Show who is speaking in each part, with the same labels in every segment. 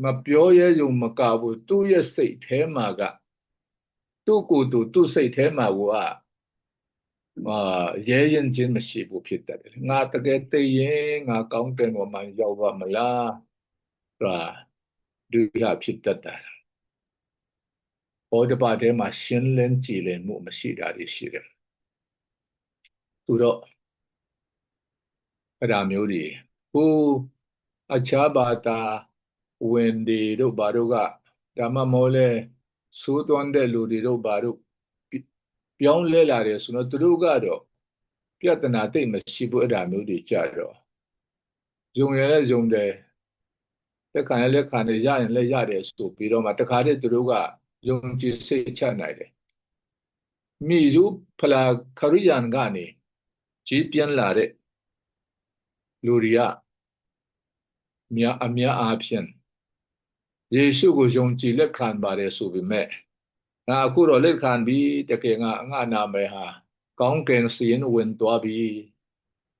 Speaker 1: မပြောရဲယုံမကဘူးသူ့ရဲ့စိတ်ထဲမှာကသူ့ကိုယ်သူ့စိတ်ထဲမှာရဲရင်ချင်းမရှိဘူးဖြစ်တတ်တယ်ငါတကယ်သိရင်ငါကောင်းတဲ့ဘဝမှာရောက်ပါမလားဆိုတာဒီဟာဖြစ်တတ်တာဘောဓဘာထဲမှာရှင်းလင်းကြည်လင်မှုမရှိတာတွေရှိတယ်သူတော့အဲ့ဒါမျိုးတွေဟိုအခြားဘာသာဝင်တွေတို့ဘာတို့ကဓမ္မမောလဲသိုးသွန်းတဲ့လူတွေတို့ဘာတို့ပြောင်းလဲလာတယ်ဆိုတော့သူတို့ကတော့ပြဿနာတိတ်မရှိဘူးအဲ့ဒါမျိုးတွေကြတော့ယုံရလဲယုံတယ်လက်ခံရလက်ခံတယ်ရရင်လည်းရတယ်ဆိုပြီးတော့မှတခါတည်းသူတို့ကယုံကြည်စိတ်ချနိုင်တယ်မိယူဖလာခရိယန်ကနေကြီးပြင်းလာတဲ့လူတွေကအများအားဖြင့်ယေရှုကိုယုံကြည်လက်ခံပါတယ်ဆိုပေမဲ့ငါအခုတော့လက်ခံပြီးတကယ်ငါနာမည်ဟာကောင်းကင်စီရင်ဝင်သွားပြီ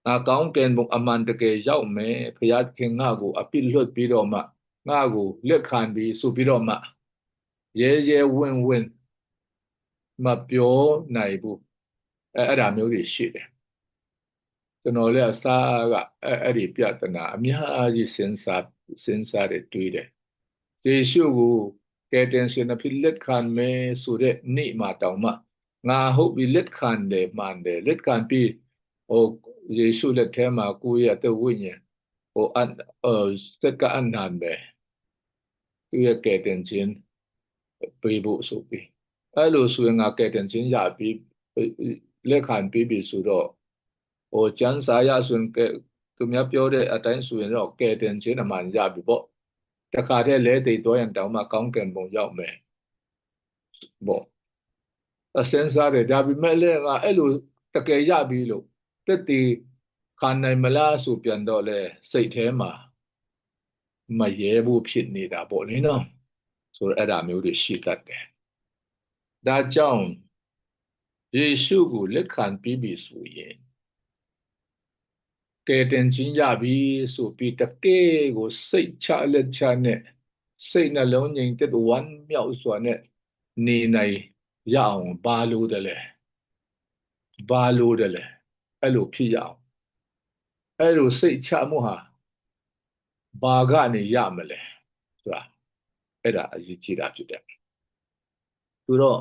Speaker 1: ငါကောင်းကင်ဘုံအမှန်တကယ်ရောက်မယ်ဘုရားခင်ငါကိုအပြစ်လွတ်ပြီးတော့မှငါကိုလက်ခံပြီးဆိုပြီးတော့မှရဲဝင့်မပြောနိုင်ဘူးအဲ့ဒါမျိုးတွေရှိတယ်ကျွန်တော်လည်းအစားကအဲ့ဒီပြဿနာအများကြီးစဉ်းစားတယ်တွေးတယ်ယေရှုကိုကယ်တင်ရှင်အဖြစ်လက်ခံမယ်ဆိုတဲ့နေ့မှာတောင်မှငါဟုတ်ပြီလက်ခံတယ်မှန်တယ်လက်ခံပြီးဟိုယေရှုလက်ထဲမှာကိုယ့်ရဲ့အသက်ဝိညာဉ်ဟိုစက်ကအနန္တပဲသူရဲ့ကယ်တင်ခြင်းပေးဖို့ဆိုပြီးအဲ့လိုဆိုရင်ငါကယ်တင်ခြင်းရပြီးလက်ခံပြီးပြီဆိုတော့ဟိုကျမ်းစာရဆိုရင်သူများပြောတဲ့အတိုင်းဆိုရင်တော့ကယ်တင်ခြင်းအမှန်ရပြီပေါ့တခါတည်းလဲတည်သွားရင်တောင်မှကောင်းကင်ဘုံရောက်မယ်ပေါ့အစင်းစားတယ်ဒါပေမဲ့လည်းငါအဲ့လိုတကယ်ရပြီလို့တက်တည်ခံနိုင်မလားဆိုပြန်တော့လဲစိတ်ထဲမှာမရဲဘူးဖြစ်နေတာပေါ့လေနော်ဆိုတော့အဲ့ဒါမျိုးတွေရှိတတ်တယ်ဒါကြောင့်ယေရှုကိုလက်ခံပြီးပြီဆိုရင်ကယ်တင်ခြင်းရပြီဆိုပြီးတကယ်ကိုစိတ်ချလက်ချနဲ့စိတ်နှလုံးငြိမ်သက်ဝမ်းမြောက်စွာနဲ့နေနိုင်ရအောင်ဘာလို့တယ်လဲအဲ့လိုဖြစ်ရအောင်အဲ့လိုစိတ်ချမှုဟာဘာကနေရမလဲဆိုတာအဲ့ဒါအရေးကြီးတာဖြစ်တယ်ဆိုတော့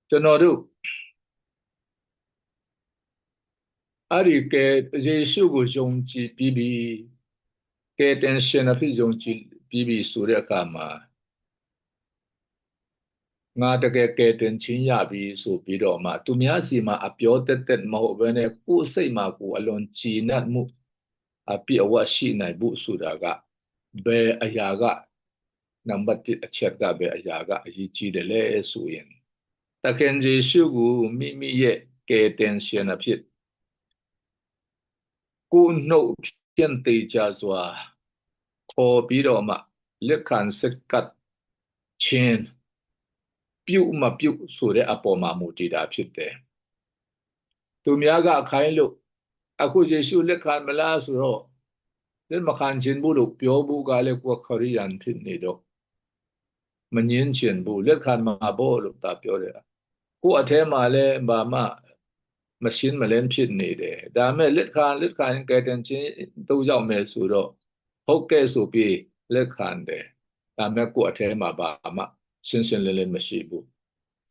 Speaker 1: ကျွန်တော်တို့အဲ့ဒီကယ်ယေရှုကိုယုံကြည်ပြီးပြီကယ်တင်ရှင်အဖြစ်ယုံကြည်ပြီးပြီဆိုတဲ့အခါမှာငါတကယ်ကယ်တင်ခြင်းရပြီဆိုပြီးတော့မှသူများစီမှာအပြောတက်မဟုတ်ဘဲနဲ့ကိုယ်စိတ်မှာကိုယ်အလွန်ကြည်နပ်မှုအပြည့်အဝရှိနိုင်ဖို့ဆိုတာကဘယ်အရာကနံပါတ်1အချက်ကဘယ်အရာကအရေးကြီးတယ်လဲဆိုရင်သခင်ယေရှုကိုမိမိရဲ့ကယ်တင်ရှင်အဖြစ်ကိုယ်နှုတ်ဖြင့်တေချာစွာခေါ်ပြီးတော့မှလက်ခံစက္ကပ်ခြင်းပြုမပြုဆိုတဲ့အပေါ်မှာမူတည်တာဖြစ်တယ်သူများကအခိုင်းလို့အခုယေရှုလက်ခံမလားဆိုတော့လက်မခံခြင်းဘူးလို့ပြောဘူးကလည်းကိုယ်ခရိယန်ဖြစ်နေတော့မငင်းခြင်းဘူးလက်ခံမှာပေါ့လို့တာပြောတယ်ကိုယ်အထဲမှာလည်းဘာမှမရှင်းမလင်းဖြစ်နေတယ်ဒါမဲ့လက်ခံကဲတင်ခြင်းတို့ရောက်မယ်ဆိုတော့ဟုတ်ကဲ့ဆိုပြီးလက်ခံတယ်ဒါမဲ့ကိုယ်အထဲမှာဘာမှရှင်းလင်းမရှိဘူး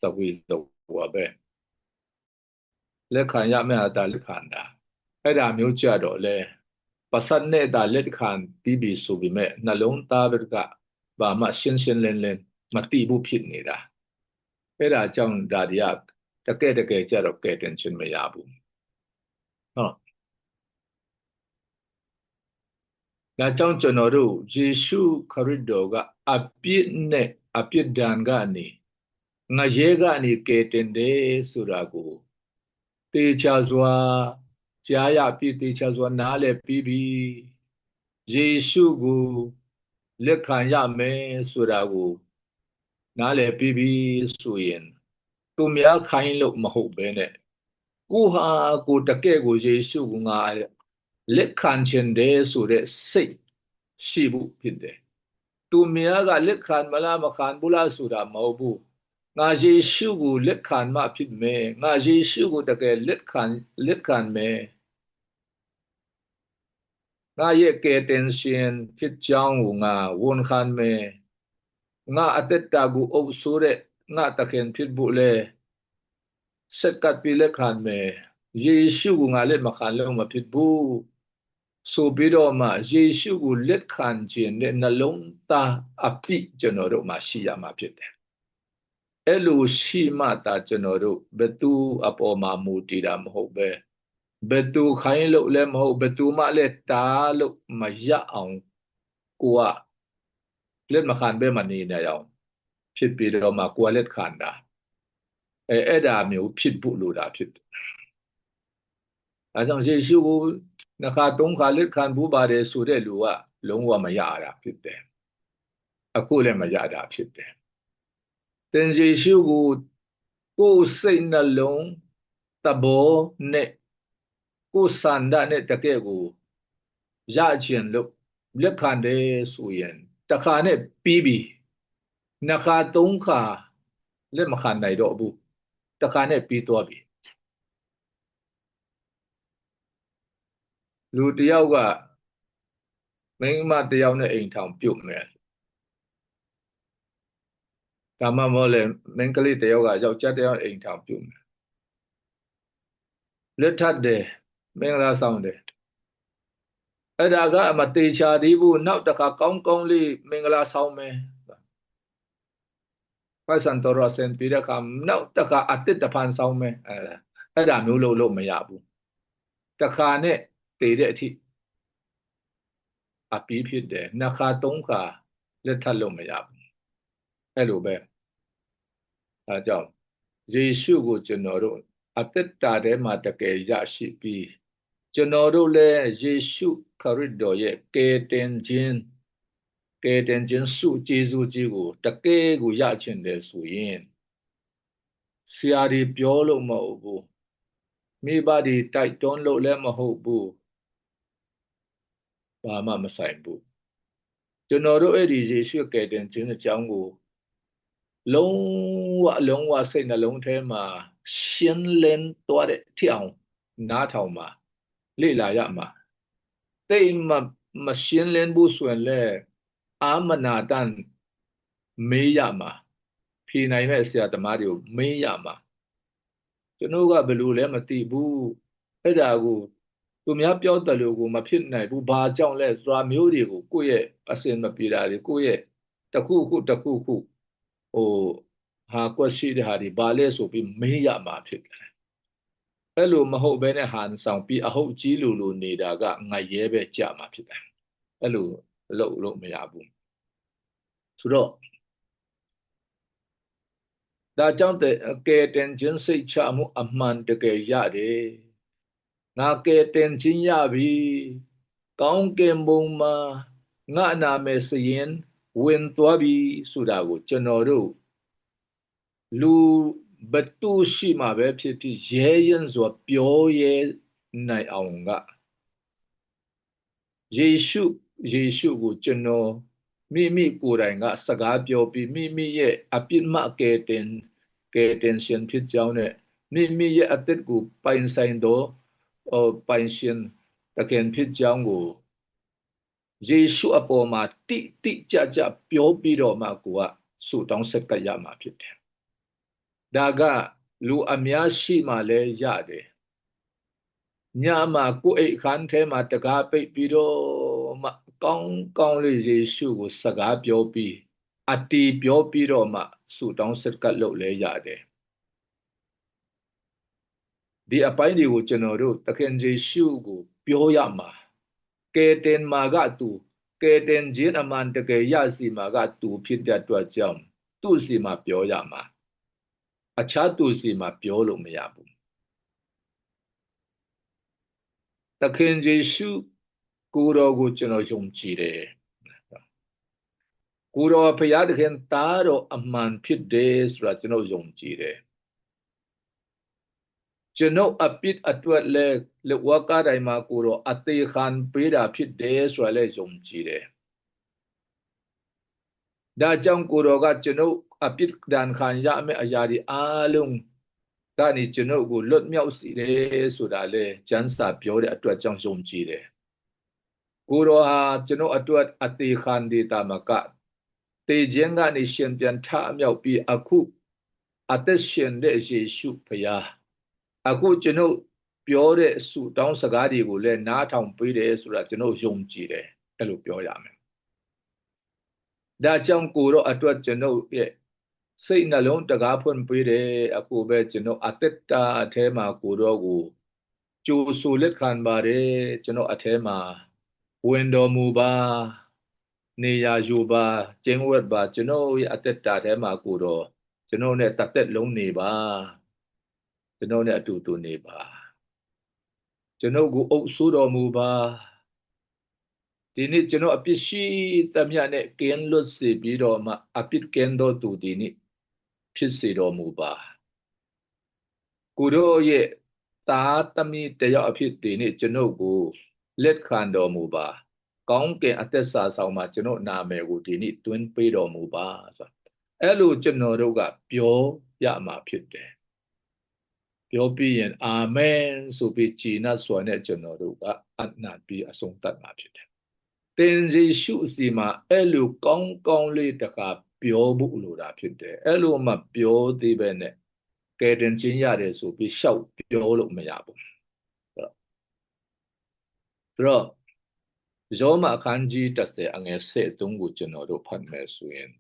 Speaker 1: သဝိဇဝပဲလက်ခံရမယ့်အတာလက်ခံတာအဲ့ဒါမျိုးကြတော့လေပါစတ်နဲ့တာလက်ခံပြီးပြီဆိုပေမဲ့နှလုံးသားဘက်ကဘာမှရှင်းလင်းမသိဘူးဖြစ်နေတာအဲ့ဒါကြောင့်ဒါတွေကတကယ်ကြတော့ကဲတင်ခြင်းမရဘူးဟုတ်ဒါကြောင့်ကျွန်တော်တို့ယေရှုခရစ်တော်ကအပြစ်နဲ့အပြစ်ဒဏ်ကနေငရဲကနေကယ်တင်တယ်ဆိုတာကိုတေချာစွာကြားရပြီးတေချာစွာနားလည်ပြီးပြီယေရှုကိုလက်ခံရမယ်ဆိုတာကိုနားလည်ပြီးပြီဆိုရင်သူများခိုင်းလို့မဟုတ်ဘဲနဲ့ကိုဟာကိုတကယ်ကိုယေရှုကငါလက်ခံခြင်းတယ်ဆိုတဲ့စိတ်ရှိဖို့ဖြစ်တယ် သူများကလက်ခံမလားမခံဘူးလားဆိုတာမဟုတ်ဘူးငါယေရှုကိုလက်ခံမှဖြစ်မယ်ငါယေရှုကိုတကယ်လက်ခံမယ်ငါရဲ့ကယ်တင်ရှင်ဖြစ်ကြောင်းကိုငါဝန်ခံမယ်ငါအသက်တာကိုအုပ်ဆိုးတဲ့ငါတခင်ဖြစ်ဖို့လေစက္ကပ်ပြီးလက်ခံမယ်ယေရှုကိုငါလက်မခံလို့မဖြစ်ဘူးဆိုပြီးတော့မှယေရှုကိုလက်ခံခြင်းနဲ့နှလုံးသားအပြည့်ကျွန်တော်တို့မှာရှိရမှာဖြစ်တယ်အဲ့လိုရှိမှသာကျွန်တော်တို့ဘသူအပေါ်မှာမူတည်တာမဟုတ်ပဲဘသူခိုင်းလို့လည်းမဟုတ်ဘသူမှလည်းတားလို့မရအောင်ကိုကလက်မခံပဲမနေနိုင်အောင်ဖြစ်ပြီးတော့မှကိုကလက်ခံတာအဲ့ဒါမျိုးဖြစ်ဖို့လိုတာဖြစ်တယ်အဲကြောင့်ယေရှုကိုနှစ်ခါသုံးခါလက်ခံဖို့ပါတယ်ဆိုတဲ့လူကလုံးဝမရတာဖြစ်တယ်အခုလည်းမရတာဖြစ်တယ်သင်ယေရှုကိုကိုယ်စိတ်နှလုံးတဘောနဲ့ကိုယ်စန္ဒနဲ့တကယ်ကိုရခြင်းလို့လက်ခံတယ်ဆိုရင်တခါနဲ့ပြီးပြီနှစ်ခါသုံးခါလက်မခံနိုင်တော့ဘူးတခါနဲ့ပြီးသွားပြီလူတယောက်ကမိန်းမတယောက်နဲ့အိမ်ထောင်ပြုတ်မယ်ဒါမှမဟုတ်လေမိန်းကလေးတယောက်ကယောက်ျားတယောက်အိမ်ထောင်ပြုတ်မယ်လက်ထပ်တယ်မင်္ဂလာဆောင်တယ်အဲ့ဒါကအမသေးချာသေးဘူးနောက်တစ်ခါကောင်းကောင်းလေးမင်္ဂလာဆောင်မယ်ပိုက်ဆံတော်တော်ဆင်ပြီးတဲ့အခါနောက်တစ်ခါအတစ်တဖန်ဆောင်မယ်အဲ့ဒါမျိုးလို့မရဘူးတစ်ခါနဲ့တည်တဲ့အထိအပြီးဖြစ်တယ်နှစ်ခါသုံးခါလက်ထပ်လို့မရဘူးအဲ့လိုပဲအဲကြောင့်ယေရှုကိုကျွန်တော်တို့အသက်တာထဲမှာတကယ်ရရှိပြီးကျွန်တော်တို့လည်းယေရှုခရစ်တော်ရဲ့ကယ်တင်ခြင်းစုကျေးဇူးကြီးကိုတကယ်ကိုရချင်တယ်ဆိုရင်ဆရာတွေပြောလို့မဟုတ်ဘူးမိဘတွေတိုက်တွန်းလို့လည်းမဟုတ်ဘူးဘာမှမဆိုင်ဘူးကျွန်တော်တို့အဲ့ဒီယေရှုကယ်တင်ခြင်းအကြောင်းကိုလုံးဝစိတ်နှလုံးထဲမှာရှင်းလင်းသွားတဲ့ထစ်အောင်နားထောင်မှာလေ့လာရမှာတိတ်မရှင်းလင်းဘူးဆိုရင်လည်းအာမနာတန်မေးရမှာဖြေနိုင်မဲ့ဆရာသမားတွေကိုမေးရမှာကျွန်တော်ကဘယ်လိုလဲမသိဘူးအဲ့ဒါကိုသူများပြောတယ်လို့ကိုမဖြစ်နိုင်ဘူးဘာကြောင့်လဲဆိုတာမျိုးတွေကိုကိုယ့်ရဲ့အစင်မပြေတာတွေကိုယ့်ရဲ့တစ်ခုဟိုဟာကွက်ရှိတဲ့ဟာတွေဘာလဲဆိုပြီးမေးရမှာဖြစ်တယ်အဲ့လိုမဟုတ်ဘဲနဲ့ဟန်ဆောင်ပြီးအဟုတ်ကြီးလိုနေတာကငါရဲပဲကြမှာဖြစ်တယ်အဲ့လိုလို့မရဘူးဆိုတော့ဒါကြောင့်ကဲတင်ခြင်းစိတ်ချမှုအမှန်တကယ်ရတယ်ငါကဲတင်ခြင်းရပြီကောင်းကင်ဘုံမှာငါနာမည်စရင်ဝင်သွားပြီဆိုတာကိုကျွန်တော်တို့လူဘသူရှိမှပဲဖြစ်ဖြစ်ရဲရင်စွာပြောရဲနိုင်အောင်ကယေရှုကိုကျွန်တော်မိကိုယ်တိုင်ကစကားပြောပြီးမိရဲ့အပြစ်မကယ်တင်ရှင်ဖြစ်ကြောင်းနဲ့မိရဲ့အသက်ကိုပိုင်ဆိုင်သောပိုင်ရှင်တခင်ဖြစ်ကြောင်းကိုယေရှုအပေါ်မှာတိကျပြောပြီးတော့မှကိုကဆုတောင်းဆက်ကပ်ရမှာဖြစ်တယ်ဒါကလူအများရှိမှလည်းရတယ်ညမှာကိုယ်အိတ်ခန်းထဲမှာတကားပိတ်ပြီးတော့မှကောင်းလေးယေရှုကိုစကားပြောပြီးအတီးပြောပြီးတော့မှဆုတောင်းဆက်ကပ်လုပ်လဲရတယ်ဒီအပိုင်းတွေကိုကျွန်တော်တို့သခင်ယေရှုကိုပြောရမှာကယ်တင်မှာကသူကယ်တင်ခြင်းအမှန်တကယ်ရစီမှာကသူဖြစ်တဲ့အတွက်ကြောင့်သူ့စီမှာပြောရမှာအခြားသူစီမှာပြောလို့မရဘူးသခင်ယေရှုကိုယ်တော်ကိုကျွန်တော်ယုံကြည်တယ်ကိုယ်တော်ဖရာသခင်သားတော်အမှန်ဖြစ်တယ်ဆိုတာကျွန်တော်ယုံကြည်တယ်ကျွန်တော်အပြစ်အတွက်လဲဝါကတိုင်းမှာကိုယ်တော်အသေးခံပေးတာဖြစ်တယ်ဆိုတာလဲယုံကြည်တယ် ဒါကြောင့်ကိုတော်ကကျွန်ုပ်အပြစ်ဒဏ်ခံရမယ့်အရာတွေအားလုံးကနေကျွန်ုပ်ကိုလွတ်မြောက်စေတယ်ဆိုတာလေကျမ်းစာပြောတဲ့အတွက်ကြောင့်ယုံကြည်တယ်ကိုတော်ဟာကျွန်ုပ်အတွက်အသေးခံဒီတာမကတေခြင်းကနေရှင်ပြန်ထအမြောက်ပြီးအခုအသက်ရှင်တဲ့ယေရှုဖရာအခုကျွန်ုပ်ပြောတဲ့ဆုတောင်းစကားတွေကိုလည်းနားထောင်ပေးတယ်ဆိုတာကျွန်ုပ်ယုံကြည်တယ်အဲ့လိုပြောရမယ်ဒါကြောင့်ကိုတော့အတွက်ကျွန်ုပ်ရဲ့စိတ်နှလုံးတကားဖွင့်ပေးတယ်အခုပဲကျွန်ုပ်အသက်တာအထဲမှာကိုတော့ကိုကြိုဆိုလက်ခံပါတယ်ကျွန်ုပ်အထဲမှာဝင်တော်မူပါနေရာယူပါကျင်းဝတ်ပါကျွန်ုပ်ရဲ့အသက်တာထဲမှာကိုတော့ကျွန်ုပ်နဲ့တစ်သက်လုံးနေပါကျွန်ုပ်နဲ့အတူတူနေပါကျွန်ုပ်ကိုအုပ်ဆိုးတော်မူပါဒီနေ့ကျွန်တော်အပြစ်ရှိသမျှနဲ့ကင်းလွတ်စေပြီးတော့မှအပြစ်ကင်းတော်သူဒီနေ့ဖြစ်စေတော်မူပါကိုတို့ရဲ့သားသမီးတယောက်အဖြစ်ဒီနေ့ကျွန်ုပ်ကိုလက်ခံတော်မူပါကောင်းကင်အသက်စာဆောင်မှာကျွန်တော်နာမည်ကိုဒီနေ့တွင်ပေးတော်မူပါဆိုအဲ့လိုကျွန်တော်တို့ကပြောရမှာဖြစ်တယ်ပြောပြီးရင်အာမင်ဆိုပြီးကြည်နပ်စွာနဲ့ကျွန်တော်တို့ကအနတ်ပြီးအဆုံးသတ်မှာဖြစ်တယ်တင်ယေရှုစီမှာအဲ့လိုကောင်းကောင်းလေးတခါပြောဖို့လိုတာဖြစ်တယ်အဲ့လိုမှပြောသေးပဲနဲ့ကဲတင်ချင်းရတယ်ဆိုပြီးရှောက်ပြောလို့မရဘူးဆိုတော့ယောမအခန်းကြီး30အငယ်73ကိုကျွန်တော်တို့ဖတ်မယ်ဆိုရင်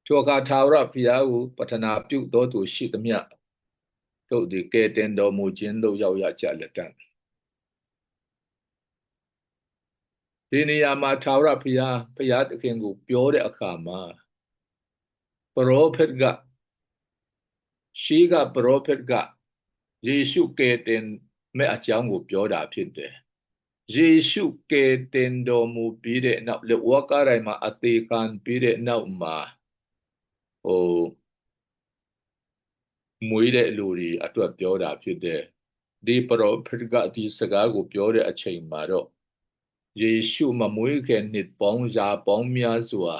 Speaker 1: ထိုအခါထာဝရဘုရားကိုပတ္ထနာပြုတော်သူရှိသမျှတို့ဒီကဲတင်တော်မူခြင်းတို့ရောက်ရကြလက်တံဒီနေရာမှာထာဝရဘုရားသခင်ကိုပြောတဲ့အခါမှာပရောဖက်ကရှေးကပရောဖက်ကယေရှုကယ်တင်မဲ့အကြောင်းကိုပြောတာဖြစ်တယ်ယေရှုကယ်တင်တော်မူပြီးတဲ့နောက်လက်ဝါးကားတိုင်းမှာအသေးခံပြီးတဲ့နောက်မှာမွေးတဲ့လူတွေအတွက်ပြောတာဖြစ်တယ်ဒီပရောဖက်ကဒီစကားကိုပြောတဲ့အချိန်မှာတော့ယေရှုမမွေးခင်နှစ်ပေါင်းရာပေါင်းများစွာ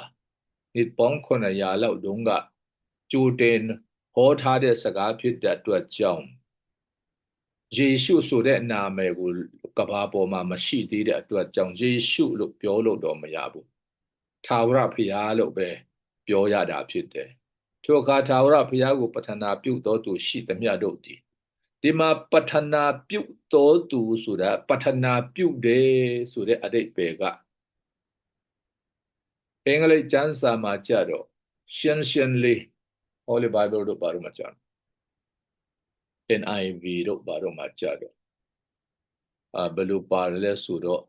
Speaker 1: နှစ်ပေါင်း900လောက်တုန်းကကြိုတင်ဟောထားတဲ့စကားဖြစ်တဲ့အတွက်ကြောင့်ယေရှုဆိုတဲ့နာမည်ကိုကဘာပေါ်မှာမရှိသေးတဲ့အတွက်ကြောင့်ယေရှုလို့ပြောလို့တော့မရဘူးထာဝရဘုရားလို့ပဲပြောရတာဖြစ်တယ်ထိုအခါထာဝရဘုရားကိုပတ္ထနာပြုတော်သူရှိသမျှတို့သည်ဒီမှာပတ္ထနာပြုတော်သူဆိုတာပတ္ထနာပြုတယ်ဆိုတဲ့အဓိပ္ပာယ်ကအင်္ဂလိပ်ကျမ်းစာမှာကြတော့ရှင်းလေး Holy Bible တို့ဘာလို့မကြတော့ NIV တို့ဘာလို့မကြတော့ဘယ်လိုပါလဲဆိုတော့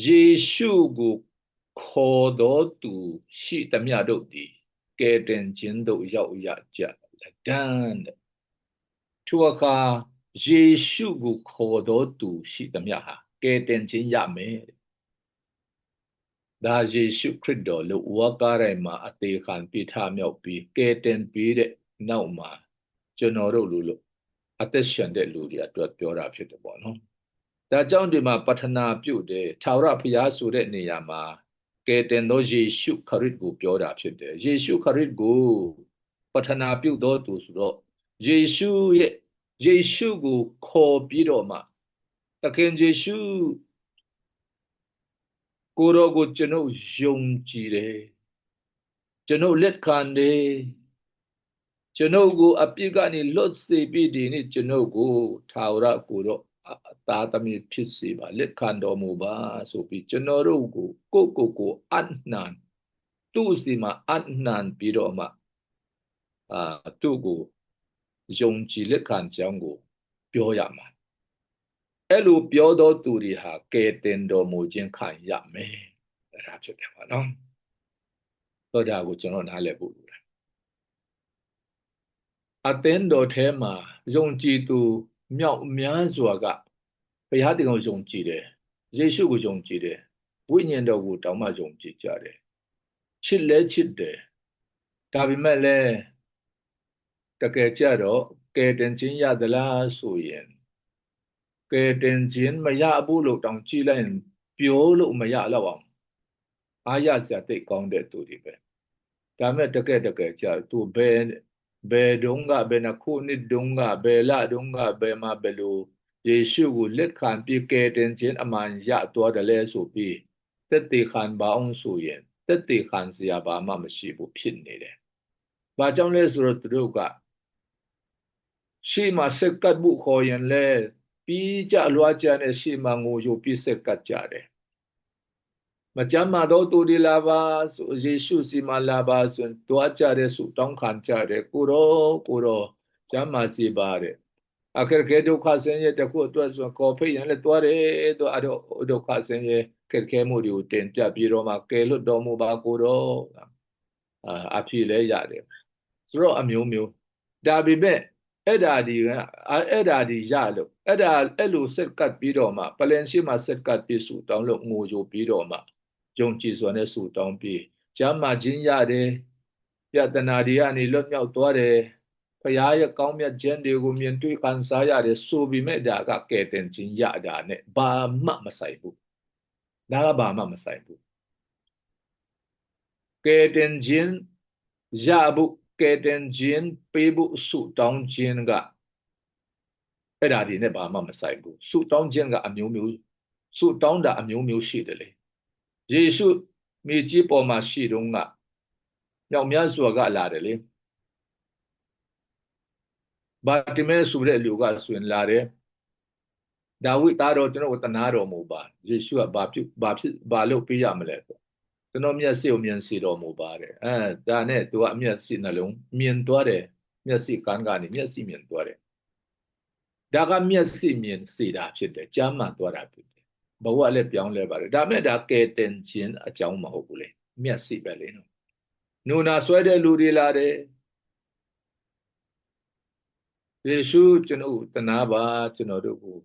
Speaker 1: ယေရှုကိုခေါ်တော်သူရှိသမျှတို့သည်ကယ်တင်ခြင်းတို့ရောက်ရကြလက်တန်းတဲ့ထိုအခါယေရှုကိုခေါ်တော်သူရှိသမျှဟာကယ်တင်ခြင်းရမယ်ဒါယေရှုခရစ်တော်လို့ဝါကားတိုင်းမှာအသေးခံပြထမြောက်ပြီးကယ်တင်ပြီးတဲ့နောက်မှာကျွန်တော်တို့လို့အသက်ရှင်တဲ့လူတွေအတွက်ပြောတာဖြစ်တယ်ပေါ့နော်ဒါကြောင့်ဒီမှာပတ္ထနာပြုတယ်ထာဝရဘုရားဆိုတဲ့နေရာမှာကယ်တင်သောယေရှုခရစ်ကိုပြောတာဖြစ်တယ်ယေရှုခရစ်ကိုပတ္ထနာပြုတော်သူဆိုတော့ယေရှုကိုခေါ်ပြီးတော့မှသခင်ယေရှုကိုရောကိုကျွန်ုပ်ယုံကြည်တယ်ကျွန်ုပ်လက်ခံတယ်ကျွန်ုပ်ကိုအပြစ်ကနေလွတ်စေပြီးဒီနေ့ကျွန်ုပ်ကိုထာဝရကိုတော့သားသမီးဖြစ်စေပါလက်ခံတော်မူပါဆိုပြီးကျွန်တော်တို့ကိုကိုအနှံသူ့စီမှာအနှံပြီးတော့မှသူ့ကိုယုံကြည်လက်ခံကြောင်းကိုပြောရမှာအဲ့လိုပြောတော်သူတွေဟာကယ်တင်တော်မူခြင်းခံရမယ်အဲ့ဒါဖြစ်တယ်ပါနော်တော့ဒါကိုကျွန်တော်နားလည်ဖို့လိုတယ်အသင်းတော်ထဲမှာယုံကြည်သူမြောက်များစွာကဘုရားသခင်ကိုယုံကြည်တယ်ယေရှုကိုယုံကြည်တယ်ဝိညာဉ်တော်ကိုတောင်းမှယုံကြည်ကြတယ်ချစ်လဲချစ်တယ်ဒါပေမဲ့လည်းတကယ်ကြတော့ကယ်တင်ခြင်းရသလားဆိုရင်ကယ်တင်ခြင်းမရဘူးလို့တောင်းကြည့်လိုက်ရင်ပြောလို့မရတော့အောင် အားရစရာတိတ်ကောင်းတဲ့သူတွေပဲဒါမဲ့တကယ်ကြာသူဘယ်တုန်းကဘယ်နှခုနှစ်တုန်းကဘယ်လတုန်းကဘယ်မှာဘယ်လိုယေရှုကိုလက်ခံပြီးကယ်တင်ခြင်းအမှန်ရသွားတယ်လဲဆိုပြီးတက်တေခံပါအောင်ဆိုရင်တက်တေခံစရာဘာမှမရှိဘူးဖြစ်နေတယ်။ဘာကြောင့်လဲဆိုတော့သူတို့ကရှေ့မှာစက်ကတ်မှုခေါ်ရင်လဲပြီးကြလွားကြတဲ့ရှေ့မှာငိုယိုပြီးစက်ကတ်ကြတယ်။မကြမ်းမာတော့သူဒီလာပါဆိုယေရှုစီမှာလာပါဆိုရင်တွားကြတဲ့ဆုတောင်းခံကြတယ်ကိုရောကျမ်းမာစီပါတဲ့အခက်ခဲဒုက္ခဆင်းရဲတခုအတွက်ဆိုကော်ဖိရင်လည်းတွားတယ်တော့အဲ့တော့ဒုက္ခဆင်းရဲခက်ခဲမှုတွေကိုတင်ပြပြီးတော့မှကယ်လွတ်တော်မူပါကိုရောအဖြစ်လဲရတယ်ဆိုတော့အမျိုးမျိုးဒါပေမဲ့အဲ့ဒါဒီရလို့အဲ့လိုစက်ကပ်ပြီးတော့မှပလန်ရှိမှစက်ကပ်ပြီးဆူတောင်းလို့ငိုကြပြီးတော့မှယုံကြည်စွာနဲ့ဆူတောင်းပြီးကျမ်းမာခြင်းရတယ်ယတနာတွေကနေလွတ်မြောက်သွားတယ်ဖရာရဲ့ကောင်းမြတ်ခြင်းတွေကိုမြင်တွေ့ခံစားရတယ်ဆိုပြီးမဲ့ဒါကကဲ့တင်ခြင်းရတာနဲ့ဘာမှမဆိုင်ဘူးဒါကဘာမှမဆိုင်ဘူးကဲ့တင်ခြင်းရဖို့ကဲ့တင်ခြင်းပေးဖို့ဆူတောင်းခြင်းကအဲ့ဒါဒီနဲ့ဘာမှမဆိုင်ဘူးဆူတောင်းခြင်းကအမျိုးမျိုးဆူတောင်းတာအမျိုးမျိုးရှိတယ်လေယေရှုမြေကြီးပေါ်မှာရှိတုန်းကမြောက်များစွာကလာတယ်လေဘာတိမဲဆိုတဲ့လူကဆိုရင်လာတယ်ဒါဝိသားတော်ကျွန်တော်တနာတော်မူပါယေရှုကဘာလို့ပေးရမလဲဆိုကျွန်တော်မျက်စိကိုမြင်စီတော်မူပါတယ်ဒါနဲ့သူကအမျက်စိနှလုံးမြင်သွားတယ်မျက်စိကန်းကနေမျက်စိမြင်သွားတယ်ဒါကမျက်စိမြင်စီတာဖြစ်တယ်ကျမ်းမှန်သွားတာဖြစ်တယ်ဘဝလည်းပြောင်းလဲပါတယ်ဒါမဲ့ဒါကဲတင်ခြင်းအကြောင်းမဟုတ်ဘူးလေမျက်စိပဲလေနော်နူနာဆွဲတဲ့လူတွေလာတယ်ယေရှုကျွန်တော်တနာပါကျွန်တော်တို့ကို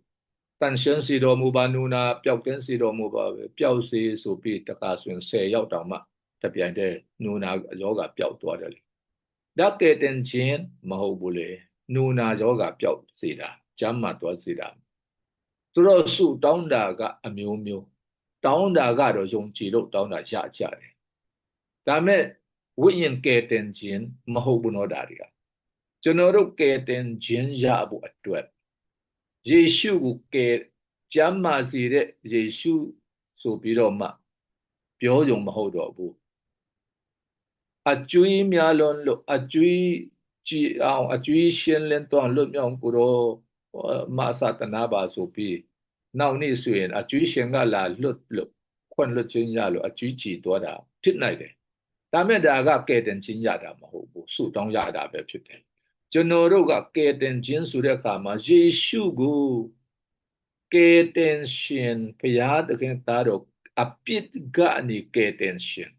Speaker 1: တန်ရှင်းစီတော်မူပါနူနာပျောက်ကင်းစီတော်မူပါပဲပျောက်စီဆိုပြီးတခါဆိုရင်10ရောက်တောင်မှတပြိုင်တည်းနူနာယောဂပျောက်သွားတယ်လေဒါကဲတင်ခြင်းမဟုတ်ဘူးလေနူနာယောဂပျောက်စေတာကျမ်းမာသွားစေတာသူတို့စုတောင်းတာကအမျိုးမျိုးတောင်းတာကတော့ယုံကြည်လို့တောင်းတာရကြတယ်ဒါမဲ့ဝိညာဉ်ကဲတင်ခြင်းမဟုတ်ဘူးနော်ဒါတွေကကျွန်တော်တို့ကဲတင်ခြင်းရဖို့အတွက်ယေရှုကိုကဲကျမ်းမာစေတဲ့ယေရှုဆိုပြီးတော့မှပြောကြုံမဟုတ်တော့ဘူးအကျွေးများလွန်လို့အကျွေးကြည်အောင်အကျွေးရှင်းလင်းတော့လွတ်မြောက်ကိုတော့မဆာတနာပါဆိုပြီးနောက်နေ့ဆိုရင်အကျွေးရှင်ကလာလွတ်လို့ခွင့်လွတ်ခြင်းရလို့အကျွေးကြည်သွားတာဖြစ်နိုင်တယ်ဒါမဲ့ဒါကကဲတင်ခြင်းရတာမဟုတ်ဘူးဆုတောင်းရတာပဲဖြစ်တယ်ကျွန်တော်တို့ကကဲတင်ခြင်းဆိုတဲ့အခါမှာယေရှုကိုကဲတင်ရှင်ဘုရားသခင်သားတော်အပြစ်ကနေကဲတင်ရှင်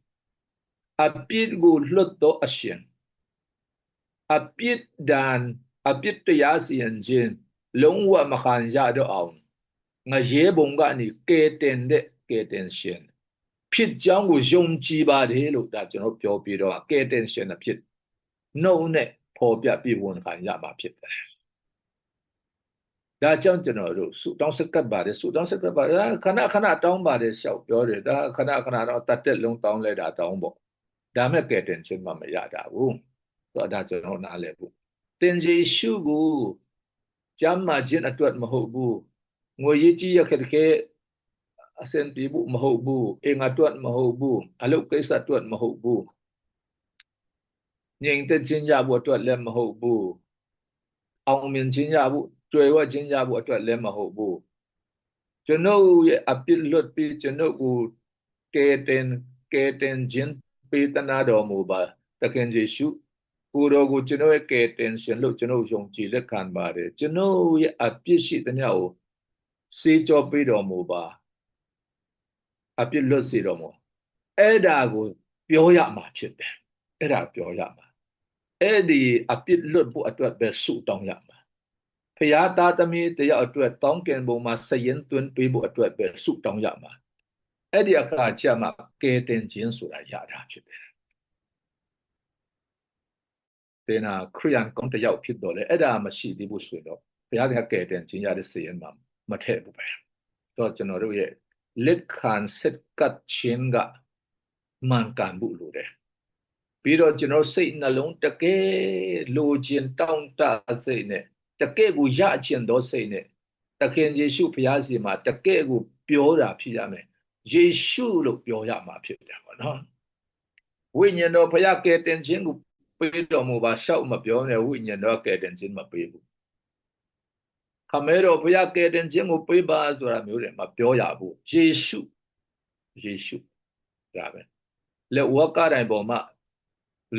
Speaker 1: အပြစ်ကိုလွတ်တော်အရှင်အပြစ်ဒဏ်အပြစ်တရားစီရင်ခြင်းလုံးဝမခံရတော့အောင်ငရေဘုံကနေကဲတင်တဲ့ကဲတင်ရှင်ဖြစ်ကြောင်းကိုယုံကြည်ပါတယ်လို့ဒါကျွန်တော်ပြောပြီးတော့ကဲတင်ရှင်အဖြစ်နှုတ်နဲ့ပေါ်ပြပြဝန်ခံရမှာဖြစ်တယ်ဒါကြောင့်ကျွန်တော်တို့ဆုတောင်းစကပ်ပါတယ်ဆုတောင်းစကပ်ပါတယ်ခဏတောင်းပါတယ်ရှောက်ပြောတယ်ဒါခဏတော့တတ်တက်လုံးတောင်းလဲတာတောင်းပေါ့ဒါမဲ့ကဲတင်ခြင်းမှမရတာဘူးဆိုတော့ဒါကျွန်တော်နားလည်ဘူးတင်ယေရှုကိုကျမ်းမာခြင်းအတွက်မဟုတ်ဘူးငွေရေးကြီးရခက်ခဲအစင်ပြေဖို့မဟုတ်ဘူးအင်္ဂါအတွက်မဟုတ်ဘူးအလုပ်ကိစ္စအတွက်မဟုတ်ဘူးငြိမ်သက်ခြင်းရဖို့အတွက်လည်းမဟုတ်ဘူးအောင်မြင်ခြင်းရဖို့ကြွယ်ဝခြင်းရဖို့အတွက်လည်းမဟုတ်ဘူးကျွန်ုပ်ရဲ့အပြစ်လွတ်ပြီးကျွန်ုပ်ကိုကဲတင်ခြင်းပေးသနာတော်မူပါသခင်ယေရှုကိုတော်ကိုကျွန်တော်ရဲ့ကဲတင်ရှင်လို့ကျွန်တော်ယုံကြည်လက်ခံပါတယ်ကျွန်တော်ရဲ့အပြစ်ရှိသမျှကိုစေကြောပေးတော်မူပါအပြစ်လွတ်စေတော်မူအဲ့ဒါကိုပြောရမှာဖြစ်တယ်အဲ့ဒါပြောရမှာအဲ့ဒီအပြစ်လွတ်ဖို့အတွက်ပဲဆုတောင်းရမှာဖရာသားသမီးတယောက်အတွက်တောင်းကင်ဘုံမှာစရင်သွင်းပေးဖို့အတွက်ပဲဆုတောင်းရမှာအဲ့ဒီအခါကျမှကဲတင်ခြင်းဆိုတာရတာဖြစ်တယ်တင်နာခရိယန်ကောင်းတယောက်ဖြစ်တော့လေအဲ့ဒါမရှိသေးဘူးဆိုတော့ဘုရားကကဲတင်ခြင်းရတဲ့စရင်မှာမထည့်ဘူးပဲတော့ကျွန်တော်တို့ရဲ့လက်ခံစက်ကတ်ခြင်းက မှန်ကန်မှုလိုတယ်ပြီးတော့ကျွန်တော်စိတ်နှလုံးတကယ်လိုချင်တောင့်တစိတ်နဲ့တကယ်ကိုရချင်သောစိတ်နဲ့သခင်ယေရှုဖျားစီမှာတကယ်ကိုပြောတာဖြစ်ရမယ်ယေရှုလို့ပြောရမှာဖြစ်တယ်ပေါ့နော်ဝိညာဉ်တော်ဖျားကယ်တင်ခြင်းကိုပေးတော်မူပါရှောက်မပြောနဲ့ဝိညာဉ်တော်ကယ်တင်ခြင်းမပေးဘူးခမဲတော်ဖျားကယ်တင်ခြင်းကိုပေးပါဆိုတာမျိုးတွေမပြောရဘူးယေရှုဒါပဲလက်ဝါးကတိုင်ပေါ်မှာ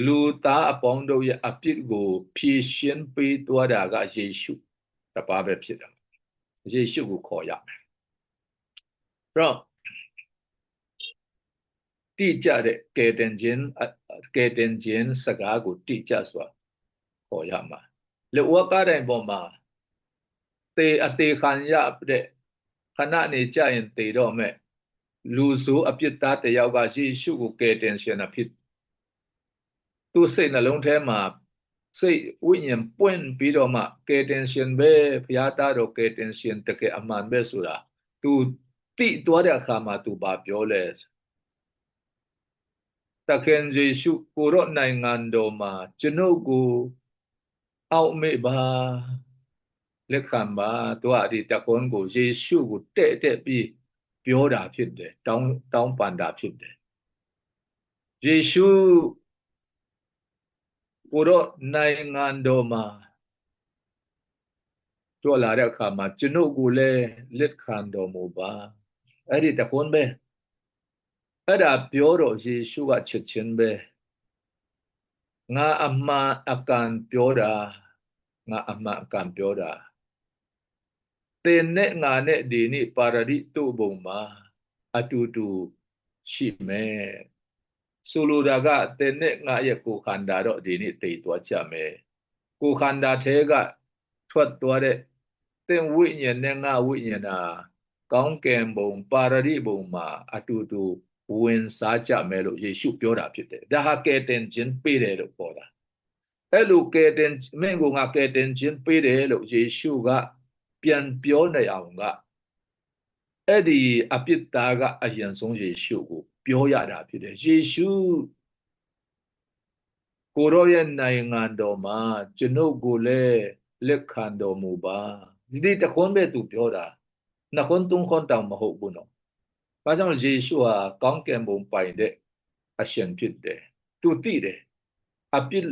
Speaker 1: လူသားအပေါင်းတို့ရဲ့အပြစ်ကိုဖြေရှင်းပေးသွားတာကယေရှုတပါးပဲဖြစ်တယ်ယေရှုကိုခေါ်ရမယ်အဲ့တော့တိကျတဲ့ကယ်တင်ခြင်းစကားကိုတိကျစွာခေါ်ရမှာလက်ဝါးကတိုင်ပေါ်မှာအသေးခံရတဲ့ခဏနေကြရင်သေတော့မဲ့လူဆိုးအပြစ်သားတယောက်ကယေရှုကိုကယ်တင်ရှင်ဖြစ်သူ့စိတ်နှလုံးထဲမှာစိတ်ဝိညာဉ်ပွင့်ပြီးတော့မှကယ်တင်ရှင်ပဲဘုရားသားတော်ကယ်တင်ရှင်တကယ်အမှန်ပဲဆိုတာသူသိသွားတဲ့အခါမှာသူဘာပြောလဲသခင်ယေရှုကိုရောနိုင်ငံတော်မှာကျွန်ုပ်ကိုအောက်မေ့ပါလက်ခံပါသူကဒီတကွန်းကိုယေရှုကိုတဲ့ပြီးပြောတာဖြစ်တယ်တောင်းပန်တာဖြစ်တယ်ယေရှုကိုရောနိုင်ငံတော်မှာတွေ့လာတဲ့အခါမှာကျွန်ုပ်ကိုလည်းလက်ခံတော်မူပါအဲ့ဒီတကွန်းပဲအဲ့ဒါပြောတော့ယေရှုကချက်ချင်းပဲငါအမှန်အကန်ပြောတာသင်နဲ့ငါနဲ့ဒီနေ့ပါရဒိတုဘုံမှာအတူတူရှိမယ်ဆိုလိုတာကသင်နဲ့ငါရဲ့ကိုယ်ခန္ဓာတော့ဒီနေ့တည်သွားကြမယ်ကိုယ်ခန္ဓာထဲကထွက်သွားတဲ့သင်ဝိညာဉ်နဲ့ငါဝိညာဉ်ဟာကောင်းကင်ဘုံပါရဒိဘုံမှာအတူတူဝင်စားကြမယ်လို့ယေရှုပြောတာဖြစ်တယ်ဒါဟာကယ်တင်ခြင်းပေးတယ်လို့ပြောတာအဲ့လိုကယ်တင်မင်းကငါကယ်တင်ခြင်းပေးတယ်လို့ယေရှုကပြန်ပြောနေအောင်ကအဲ့ဒီအပြစ်သားကအရင်ဆုံးယေရှုကိုပြောရတာဖြစ်တယ်ယေရှုကိုရောရဲ့နိုင်ငံတော်မှာကျွန်ုပ်ကိုလည်းလက်ခံတော်မူပါဒီတခွန်းပဲသူပြောတာနှစ်ခွန်းသုံးခွန်းတောင်မဟုတ်ဘူးနော်ဘာကြောင့်ယေရှုဟာကောင်းကင်ဘုံပိုင်တဲ့အရှင်ဖြစ်တယ်သူသိတယ်အပြစ်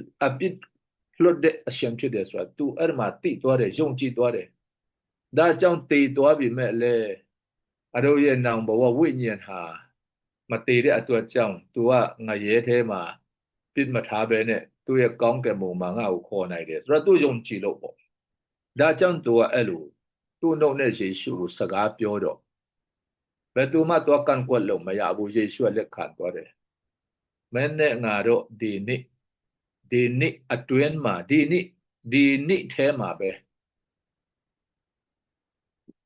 Speaker 1: လွတ်တဲ့အရှင်ဖြစ်တယ်ဆိုတာသူအဲ့မှာသိသွားတယ်ယုံကြည်သွားတယ်ဒါကြောင့်တည်သွားပြီမဲ့လေအတို့ရဲ့နောင်ဘဝဝိညာဉ်ဟာမတည်တဲ့အတွက်ကြောင့်သူကငရဲထဲမှာပြစ်မထားဘဲနဲ့သူ့ရဲ့ကောင်းကင်ဘုံမှာငါ့ကိုခေါ်နိုင်တယ်ဆိုတော့သူယုံကြည်လို့ပေါ့ဒါကြောင့်သူကအဲ့လိုသူ့နှုတ်နဲ့ယေရှုကိုစကားပြောတော့ဘယ်သူမှတော့ကန်ကွက်လို့မရဘူးယေရှုကလက်ခံသွားတယ်မင်းနဲ့ငါတို့ဒီနေ့အတွင်းမှာဒီနေ့ထဲမှာပဲ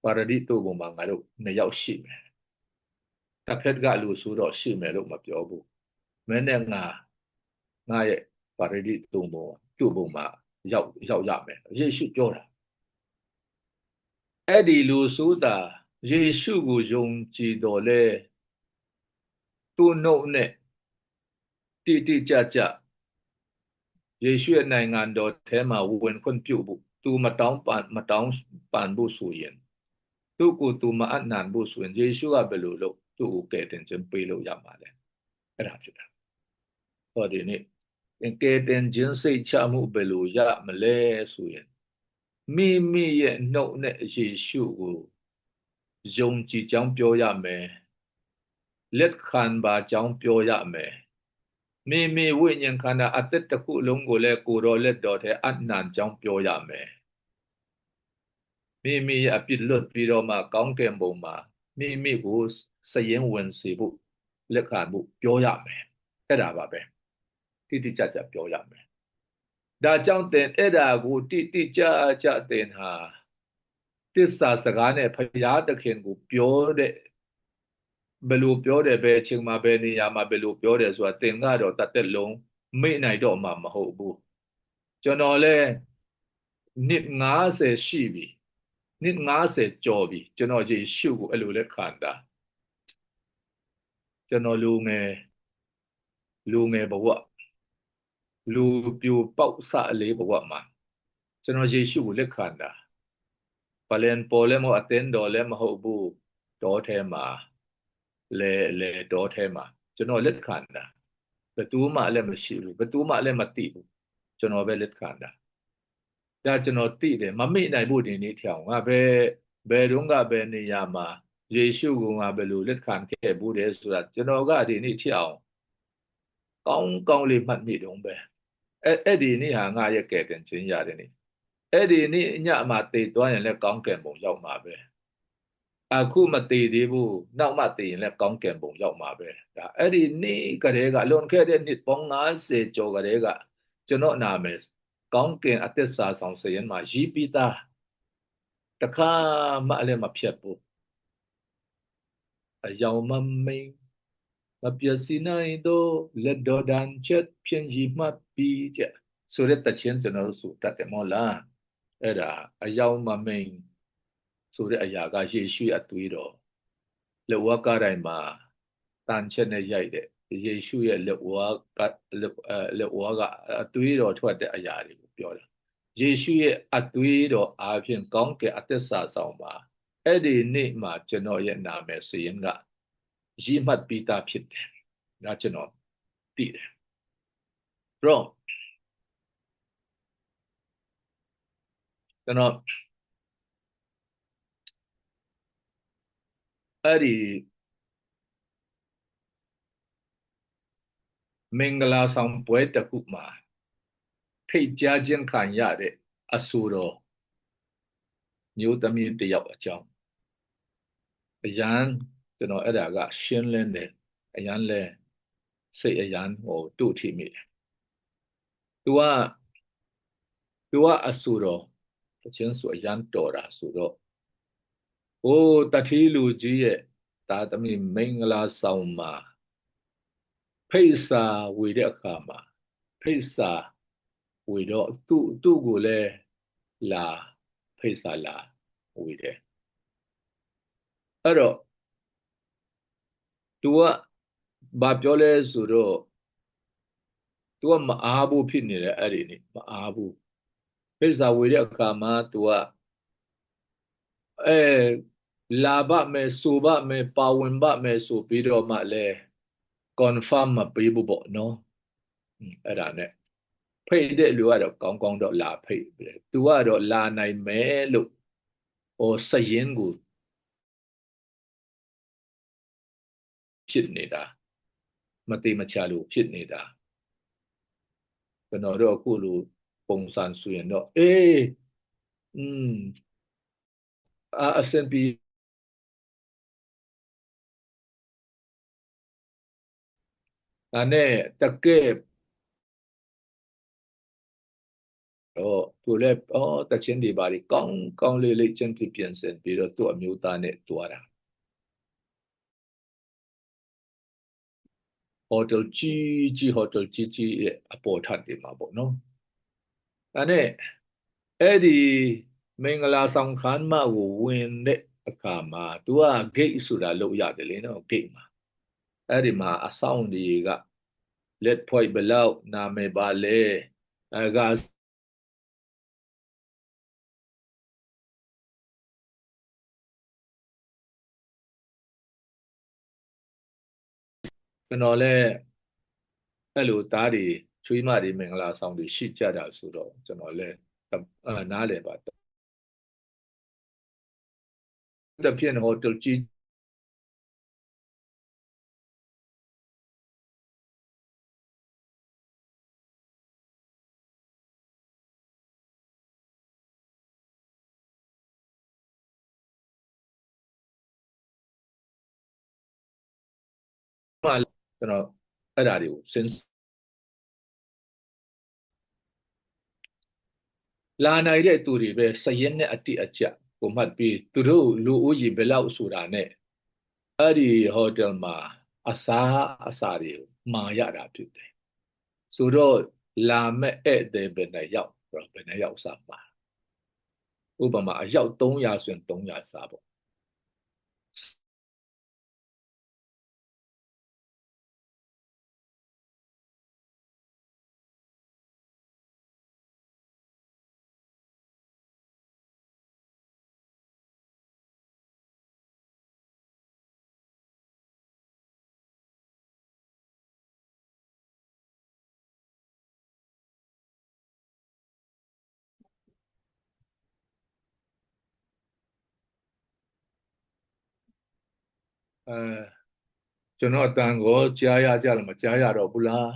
Speaker 1: ပါရဒိတုဘုံမှာငါတို့နှစ်ယောက်ရှိမယ်တစ်ဖက်ကလူဆိုတော့ရှိမယ်လို့မပြောဘူးမင်းနဲ့ငါရဲ့ပါရဒိတုဘုံမှာရောက်ရမယ်ယေရှုပြောတာအဲ့ဒီလူဆိုတာယေရှုကိုယုံကြည်တော်လဲသူ့နှုတ်နဲ့တိကျယေရှုရဲ့နိုင်ငံတော်ထဲမှာဝင်ခွင့်ပြုဖို့သူမတောင်းပန်ဖို့ဆိုရင်သူ့ကိုသူမအနံ့ဖို့ဆိုရင်ယေရှုကဘယ်လိုလုပ်သူ့ကိုကယ်တင်ခြင်းပေးလို့ရမှာလဲအဲ့ဒါဖြစ်တာဟောဒီနေ့ကယ်တင်ခြင်းစိတ်ချမှုဘယ်လိုရမလဲဆိုရင်မိမိရဲ့နှုတ်နဲ့ယေရှုကိုယုံကြည်ကြောင်းပြောရမယ်လက်ခံပါကြောင်းပြောရမယ်မိမိဝိညာဉ်ခန္ဓာအသက်တစ်ခုလုံးကိုလည်းကိုယ်တော်လက်တော်ထဲအနံ့ကြောင်းပြောရမယ်မိမိရဲ့အပြစ်လွတ်ပြီးတော့မှကောင်းကင်ဘုံမှာမိမိကိုစည်ရင်ဝင်စေဖို့လက်ခံဖို့ပြောရမယ်အဲ့ဒါပါပဲတိကျပြောရမယ်ဒါကြောင့်တင်အဲ့ဒါကိုတိကျတင်ဟာတစ္ဆာစကားနဲ့ဘုရားသခင်ကိုပြောတဲ့ဘယ်လိုပြောတယ်ဘယ်အချိန်မှာဘယ်နေရာမှာဘယ်လိုပြောတယ်ဆိုတာတင်ကတော့တသက်လုံးမေ့နိုင်တော့မှမဟုတ်ဘူးကျွန်တော်လည်းနှစ်90ရှိပြီနှစ်90ကျော်ပြီကျွန်တော်ယေရှုကိုအဲ့လိုလက်ခံတာကျွန်တော်လူငယ် လူငယ်ဘဝလူပြိုပေါက်စအလေးဘဝမှာကျွန်တော်ယေရှုကိုလက်ခံတာပလန်ပေါ်လည်းမဟုတ်အသင်းတော်လည်းမဟုတ်ဘူးတောထဲမှာလေတောထဲမှာကျွန်တော်လက်ခံတာဘယ်သူမှလည်းမရှိဘူးဘယ်သူမှလည်းမသိဘူးကျွန်တော်ပဲလက်ခံတာဒါကျွန်တော်သိတယ်မမေ့နိုင်ဘူးဒီနေ့ထောင်ငါဘယ်တော့ကဘယ်နေရာမှာယေရှုကိုငါဘယ်လိုလက်ခံခဲ့ဘူးလဲဆိုတာကျွန်တော်ကဒီနေ့ထောင်ကောင်းကောင်းလေးမှတ်မိတော့ပဲအဲ့ဒီနေ့ဟာငါရဲ့ကဲတင်ခြင်းရတယ်နေ့အဲ့ဒီနေ့ညမှာတည်သွားရင်လည်းကောင်းကင်ဘုံရောက်မှာပဲအခုမတည်သေးဘူးနောက်မှတည်ရင်လည်းကောင်းကင်ဘုံရောက်မှာပဲဒါအဲ့ဒီနေ့ကလေးကလွန်ခဲ့တဲ့နှစ်ပေါင်း50ကျော်ကလေးကကျွန်တော်နာမည်ကောင်းကင်အသက်စာဆောင်စရင်မှာရေးပြီးသားတခါမှလည်းမဖြစ်ဘူးအယောင်မမိန်မပြည့်စည်နိုင်တော့လက်တော်တန်ချက်ဖြင်းကြီးမှတ်ပြီးကြဆိုတဲ့တခြင်းကျွန်တော်တို့ဆိုတတ်တယ်မဟုတ်လားအဲ့ဒါအယောင်မမိန်ဆိုတဲ့အရာကယေရှုအသွေးတော်လက်ဝါးကားတိုင်းမှာတန်ချက်နဲ့ရိုက်တဲ့ယေရှုရဲ့လက်ဝါးကအသွေးတော်ထွက်တဲ့အရာတွေကိုပြောတာယေရှုရဲ့အသွေးတော်အားဖြင့်ကောင်းကင်အသက်စာဆောင်မှာအဲ့ဒီနေ့မှာကျွန်တော်ရဲ့နာမည်စရင်ကရေးမှတ်ပြီးသားဖြစ်တယ်ဒါကျွန်တော်သိတယ်ဘရောကျွန်တော်အဲ့ဒီမင်္ဂလာဆောင်ပွဲတစ်ခုမှာဖိတ်ကြားခြင်းခံရတဲ့အဆူတော်မျိုးသမီးတယောက်အကြောင်းအရန်ကျွန်တော်အဲ့ဒါကရှင်းလင်းတယ်အရန်လဲစိတ်အရန်တို့ထိမိတယ် तू ကအဆူတော်တခြင်းဆိုအရန်တော်တာဆိုတော့တတိလူကြီးရဲ့ဒါသမီးမင်္ဂလာဆောင်မှာဖိတ်စာဝေတဲ့အခါမှာဖိတ်စာဝေတော့သူ့ကိုလည်းလာဖိတ်စာလာဝေတယ်အဲ့တော့ तू ကဘာပြောလဲဆိုတော့ तू ကမအားဘူးဖြစ်နေတယ်အဲ့ဒီနေ့မအားဘူးဖိတ်စာဝေတဲ့အခါမှာ तू ကလာပါမယ်ဆိုပါမယ်ပါဝင်ပါမယ်ဆိုပြီးတော့မှလဲ confirm မပေးဘူးပေါ့နော်အဲ့ဒါနဲ့ဖိတ်တဲ့လူကတော့ကောင်းကောင်းတော့လာဖိတ်တယ်သူကတော့လာနိုင်မယ်လို့စရင်ကိုဖြစ်နေတာမတိမချလို့ဖြစ်နေတာကျွန်တော်တို့အခုလိုပုံစံဆိုရင်တော့อืมအစင်ပြီးဒါနဲ့တကယ်တော့သူလည်းတချင်းဒီပါလေကောင်းကောင်းလေးလေးချင်းပြပြင်ဆင်ပြီးတော့သူ့အမျိုးသားနဲ့တွားတာဟိုတယ်ကြီးဟိုတယ်ကြီးရဲ့အပေါ်ထပ်တွေမှာပေါ့နော်ဒါနဲ့အဲ့ဒီမင်္ဂလာဆောင်ခန်းမကိုဝင်တဲ့အခါမှာ तू က gate ဆိုတာလုပ်ရတယ်လေနော် gate မှာအဲ့ဒီမှာအဆောင်တွေက let point ဘယ်လောက်နာမည်ပါလဲကကျွန်တော်လည်းအဲ့လိုသားတွေချွေးမတွေမင်္ဂလာဆောင်တွေရှိကြတာဆိုတော့ကျွန်တော်လည်းနားလည်ပါတပြင်းဟိုတယ်ကြီးမှကျွန်တော်အဲ့ဒါတွေကိုစဉ်းလာနိုင်တဲ့သူတွေပဲစရင်နဲ့အတိအကျကိုမှတ်ပြီးသူတို့လူဦးရေဘယ်လောက်ဆိုတာနဲ့အဲ့ဒီဟိုတယ်မှာအစာတွေမှာရတာဖြစ်တယ်ဆိုတော့လာမဲ့ဧည့်သည်ဘယ်နဲ့ရောက်ဘယ်နဲ့ရောက်စားမှာဥပမာအယောက်300ဆိုရင်300စားပေါ့ ကျွန်တော်အတန်ကိုကြားရကြလားမကြားရတော့ဘူးလား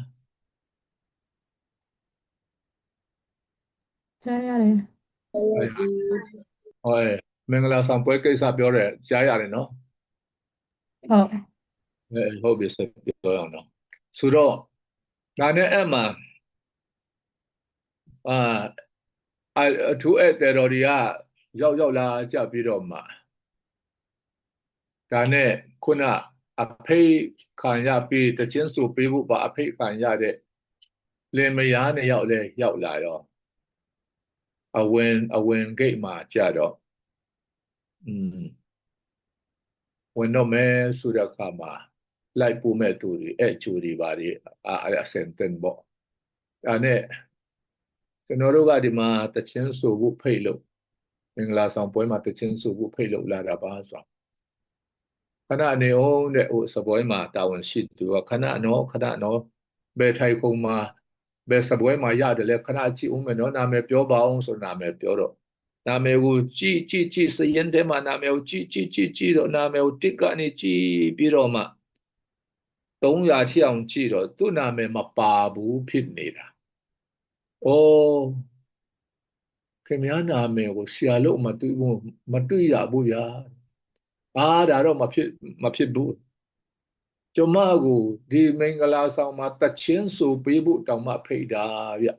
Speaker 2: ကြားရတယ်
Speaker 1: ဟုတ်မင်္ဂလာဆောင်ပွဲကိစ္စပြောတယ်ကြားရတယ်နော်
Speaker 2: ဟုတ်
Speaker 1: ဟုတ်ပြီဆက်ပြောရအောင်နော်ဆိုတော့ဒါနဲ့အဲ့မှာအာအထူးဧည့်သည်တော်တွေကရောက်လာကြပြီးတော့မှဒါနဲ့ခုနအဖိတ်ခံရပြီးတချင်းဆိုပေးဖို့ပါအဖိတ်ခံရတဲ့လင်မယားနှစ်ယောက်လဲရောက်လာတော့အဝင်ဂိတ်မှာကြတော့อืมဝင်တော့မဲဆိုတဲ့အခါမှာလိုက်ပို့မဲ့သူတွေအဲ့ကျူတွေပါတွေအစင်တင်ပေါ့ဒါနဲ့ကျွန်တော်တို့ကဒီမှာတချင်းဆိုဖို့ဖိတ်လို့မင်္ဂလာဆောင်ပွဲမှာတချင်းဆိုဖို့ဖိတ်လို့လာတာပါဆိုခဏနေအောင်တဲ့ဟိုစပွဲမှာတာဝန်ရှိသူကခဏနော်ဘယ်ထိုင်ခုံမှာဘယ်စပွဲမှာရတယ်လဲခဏကြည့်ဦးမယ်နော်နာမည်ပြောပါအောင်ဆိုနာမည်ပြောတော့နာမည်ကိုကြည့်စရင်ထဲမှာနာမည်ကိုကြည့်တော့နာမည်ကိုတစ်ကနေကြည့်ပြီးတော့မှ300ထိအောင်ကြည့်တော့သူ့နာမည်မပါဘူးဖြစ်နေတာ။အိုးခင်ဗျားနာမည်ကိုဆရာလို့မတွေ့ရဘူးဗျာ။ဒါတော့မဖြစ်ဘူး။ကျမကိုဒီမင်္ဂလာဆောင်မှာတချင်းဆိုပေးဖို့တောင်မှဖိတ်တာဗျ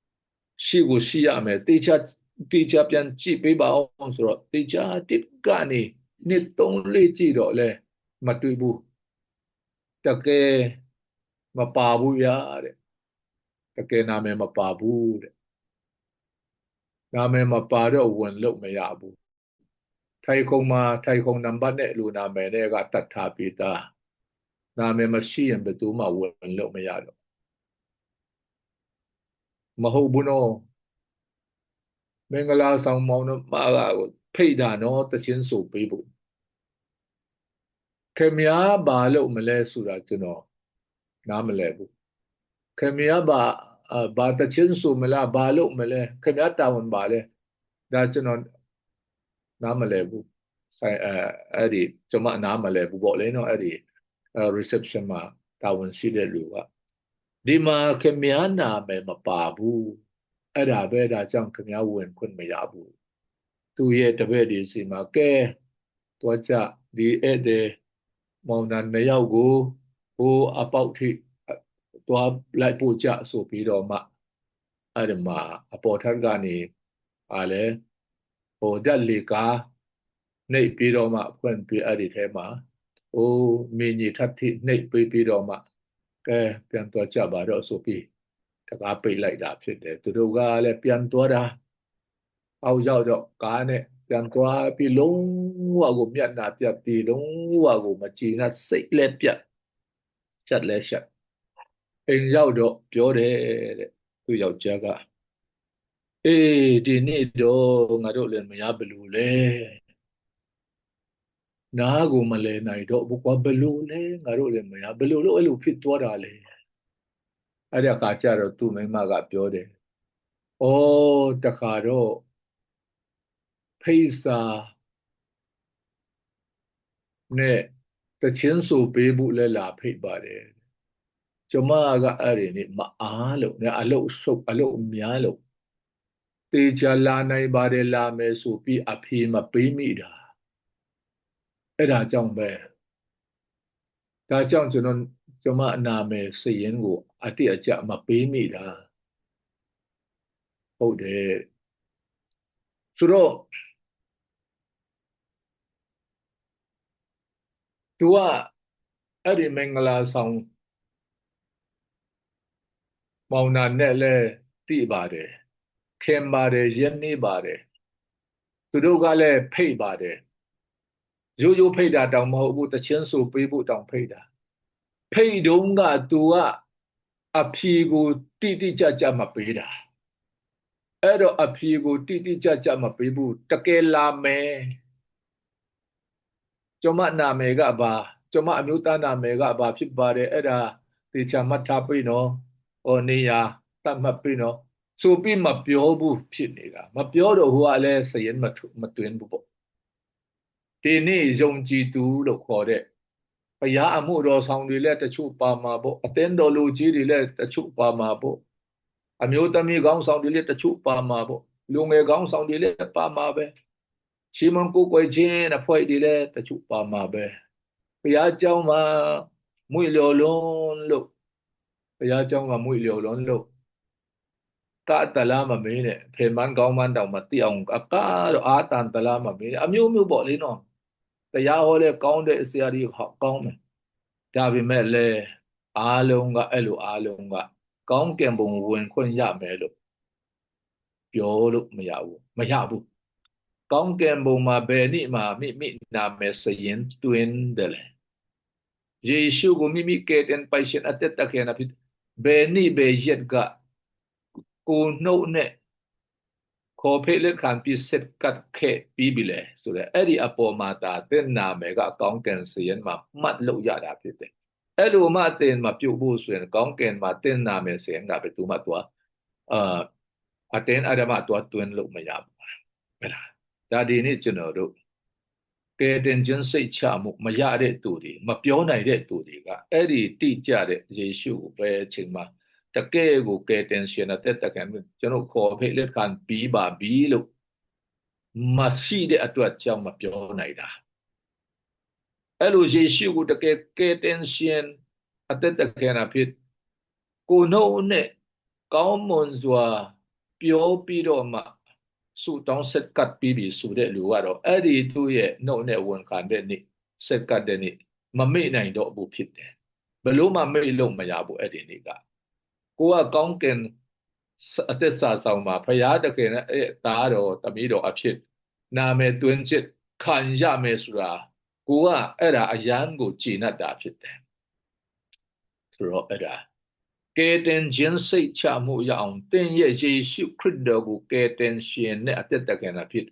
Speaker 1: ။ရှိကိုရှိရမယ်တေချာပြန်ကြည့်ပေးပါအောင်ဆိုတော့တေချာတစ်ကနေနှစ်3-4ကြည့်တော့လဲမတွေ့ဘူး။တကယ်မပါဘူးဗျာတဲ့တကယ်နာမည်မပါဘူးတဲ့နာမည်မပါတော့ဝင်လို့မရဘူးထိုင်ခုံမှာထိုင်ခုံနံပါတ်နဲ့လူနာမည်နဲ့ကတတ်ထားပြီးသားနာမည်မရှိရင်ဘယ်သူမှဝင်လို့မရတော့မဟုတ်ဘူးနော်မင်္ဂလာဆောင်မောင်နှမကဖိတ်တာနော်တချင်းဆိုပေးဖို့ခင်ဗျားဘာလို့မလဲဆိုတာကျွန်တော်နားမလဲဘူးခင်ဗျားဘာတချင်းဆိုမလားဘာလို့မလဲခင်ဗျားတာဝန်ပါလဲဒါကျွန်တော်နားမလဲဘူးဆိုင်အဲ့ဒီကျွန်မနားမလဲဘူးပေါ့လေနော်အဲ့ဒီreception မှာတာဝန်ရှိတဲ့လူကဒီမှာခင်ဗျားနာမည်မပါဘူးအဲ့ဒါပဲဒါကြောင့်ခင်ဗျားဝင်ခွင့်မရဘူးသူရဲ့တပည့်တွေစီမှာကဲသွားကြဒီဧည့်သည်မောင်နှံနှစ်ယောက်ကိုဟိုအပေါက်ထိသွားလိုက်ပို့ကြဆိုပြီးတော့မှအဲ့ဒီမှာအပေါ်ထပ်ကနေအားလဲဟိုဓာတ်လေကားနှိပ်ပြီးတော့မှဖွင့်ပြီးအဲ့ဒီထဲမှာဟိုမင်းကြီးထပ်ထိနှိပ်ပြီးတော့မှကဲပြန်သွားကြပါတော့ဆိုပြီးတကားပိတ်လိုက်တာဖြစ်တယ်သူတို့ကလည်းပြန်သွားတာအောက်ရောက်တော့ကားနဲ့ပြန်သွားပြီးလုံးဝကိုမျက်နှာပြတ်ပြီးလုံးဝကိုမကြည်နဲ့စိတ်လည်းပြတ်ရှက်လည်းရှက်အိမ်ရောက်တော့ပြောတယ်တဲ့သူယောက်ျားကအေးဒီနေ့တော့ငါတို့လည်းမရဘလို့လဲနားကိုမလဲနိုင်တော့ဘူးကွာဘလို့လဲငါတို့လည်းမရဘလို့လို့အဲ့လိုဖြစ်သွားတာလေအဲ့ဒီအခါကျတော့သူ့မိန်းမကပြောတယ်ဩတခါတော့ဖိစာနဲ့တချင်းဆိုပေးဖို့လဲလာဖိတ်ပါတယ်ကျမကအဲ့ဒီနေ့မအားလို့နဲ့အလုတ်များလို့တေချာလာနိုင်ပါတယ်လာမယ်ဆိုပြီးအဖေမပေးမိတာအဲ့ဒါကြောင့်ပဲဒါကြောင့်ကျွန်မအနာမယ်စည်ရင်ကိုအတိအကျမပေးမိတာဟုတ်တယ်ဆိုတော့ तू ကအဲ့ဒီမင်္ဂလာဆောင်မောင်နာနဲ့လဲသိပါတယ်ခင်ပါတယ်ယဉ်နေပါတယ်သူတို့ကလည်းဖိတ်ပါတယ်ရိုးဖိတ်တာတောင်မဟုတ်ဘူးတချင်းဆိုပေးဖို့တောင်ဖိတ်တာဖိတ်တုံးက तू ကအဖြေကိုတိကျကျမပေးတာအဲ့တော့အဖြေကိုတိကျမပေးဘူးတကယ်လာမယ်ကျွန်မနာမည်ကဘာကျွန်မအမျိုးသားနာမည်ကဘာဖြစ်ပါတယ်အဲ့ဒါတေချာမှတ်ထားပြီနော်ဟောနေရတတ်မှတ်ပြီနော်ဆိုပြီးမပြောဘူးဖြစ်နေတာမပြောတော့ဟိုကလည်းစရင်မတွင်ဘူးပေါ့ဒီနေ့ယုံကြည်သူလို့ခေါ်တဲ့ ဘုရားအမှုတော်ဆောင်တွေလည်းတချို့ပါမှာပေါ့အသင်းတော်လူကြီးတွေလည်းတချို့ပါမှာပေါ့အမျိုးသမီးကောင်းဆောင်တွေလည်းတချို့ပါမှာပေါ့လူငယ်ကောင်းဆောင်တွေလည်းပါမှာပဲရှီမန်ကိုကိုချင်းအဖွဲ့တွေလည်းတချို့ပါမှာပဲဘုရားကျောင်းမှာမွေလျော်လွန်းလို့ဘုရားကျောင်းမှာမွေလျော်လွန်းလို့ကတလားမမင်းနဲ့ဖေမန်းကောင်းမန်းတောင်မသိအောင်အကတော့အာတန်တလားမမင်းအမျိုးမျိုးပေါ့လေနော်တရားဟောတဲ့ကောင်းတဲ့ဆရာကြီးကောင်းတယ်ဒါပေမဲ့လည်းအားလုံးကအဲ့လိုအားလုံးကကောင်းကင်ဘုံဝင်ခွင့်ရမယ်လို့ပြောလို့မရဘူးကောင်းကင်ဘုံမှာဘယ်နေ့မှမိနာမယ်စရင်တွင်တယ်လေယေရှုကိုမိကဲတဲ့ပိုင်ရှင်အသက်တခဲနာဖြစ်ဘယ်နေ့ဘယ်ရက်ကကိုနှုတ်နဲ့ခေါ်ဖိလက်ခံပြီးစက်ကတ်ခဲ့ပြီးပြီလေဆိုတော့အဲ့ဒီအပေါ်မှာဒါတဲ့နာမယ်ကကောင်းကင်စရင်မှာမှတ်လို့ရတာဖြစ်တယ်အဲ့လိုမှတင်မှာပြုတ်ဖို့ဆိုရင်ကောင်းကင်မှာတင်နာမယ်စရင်ကဘယ်သူမှသွားအတင်းအဓမ္မသွားတွင်လို့မရဘူးဟဲ့လားဒါဒီနေ့ကျွန်တော်တို့ကဲတင်ခြင်းစိတ်ချမှုမရတဲ့သူတွေမပြောနိုင်တဲ့သူတွေကအဲ့ဒီတိကျတဲ့ယေရှုကိုပဲအချိန်မှာတကယ်ကိုကဲတင်ရှင်တဲ့တကယ်ကျွန်တော်ခေါ်ဖိလက်ခံပြီးပါပြီလို့မရှိတဲ့အတွက်ကြောင့်မပြောနိုင်တာအဲ့လိုယေရှုကိုတကယ်ကဲတင်ရှင်အသက်တကယ်နာဖြစ်ကိုနှုတ်နဲ့ကောင်းမွန်စွာပြောပြီးတော့မှဆူတောင်းဆက်ကပ်ပြီးပြီဆိုတဲ့လူကတော့အဲ့ဒီသူ့ရဲ့နှုတ်နဲ့ဝန်ခံတဲ့နေ့ဆက်ကပ်တဲ့နေ့မမေ့နိုင်တော့ဘူးဖြစ်တယ်ဘလို့မှမေ့လို့မရဘူးအဲ့ဒီနေ့ကကိုကကောင်းကင်အသက်စာဆောင်မှာဖရာတကယ်နဲ့အဲ့သားတော်တမီးတော်အဖြစ်နာမည်တွင်ချစ်ခံရမယ်ဆိုတာကိုကအဲ့ဒါအယံကိုကြည်နပ်တာဖြစ်တယ်ဆိုတော့အဲ့ဒါကဲတင်ခြင်းစိတ်ချမှုရအောင်တင်ရဲ့ယေရှုခရစ်တော်ကိုကဲတင်ရှင်နဲ့အသက်တကယ်နာဖြစ်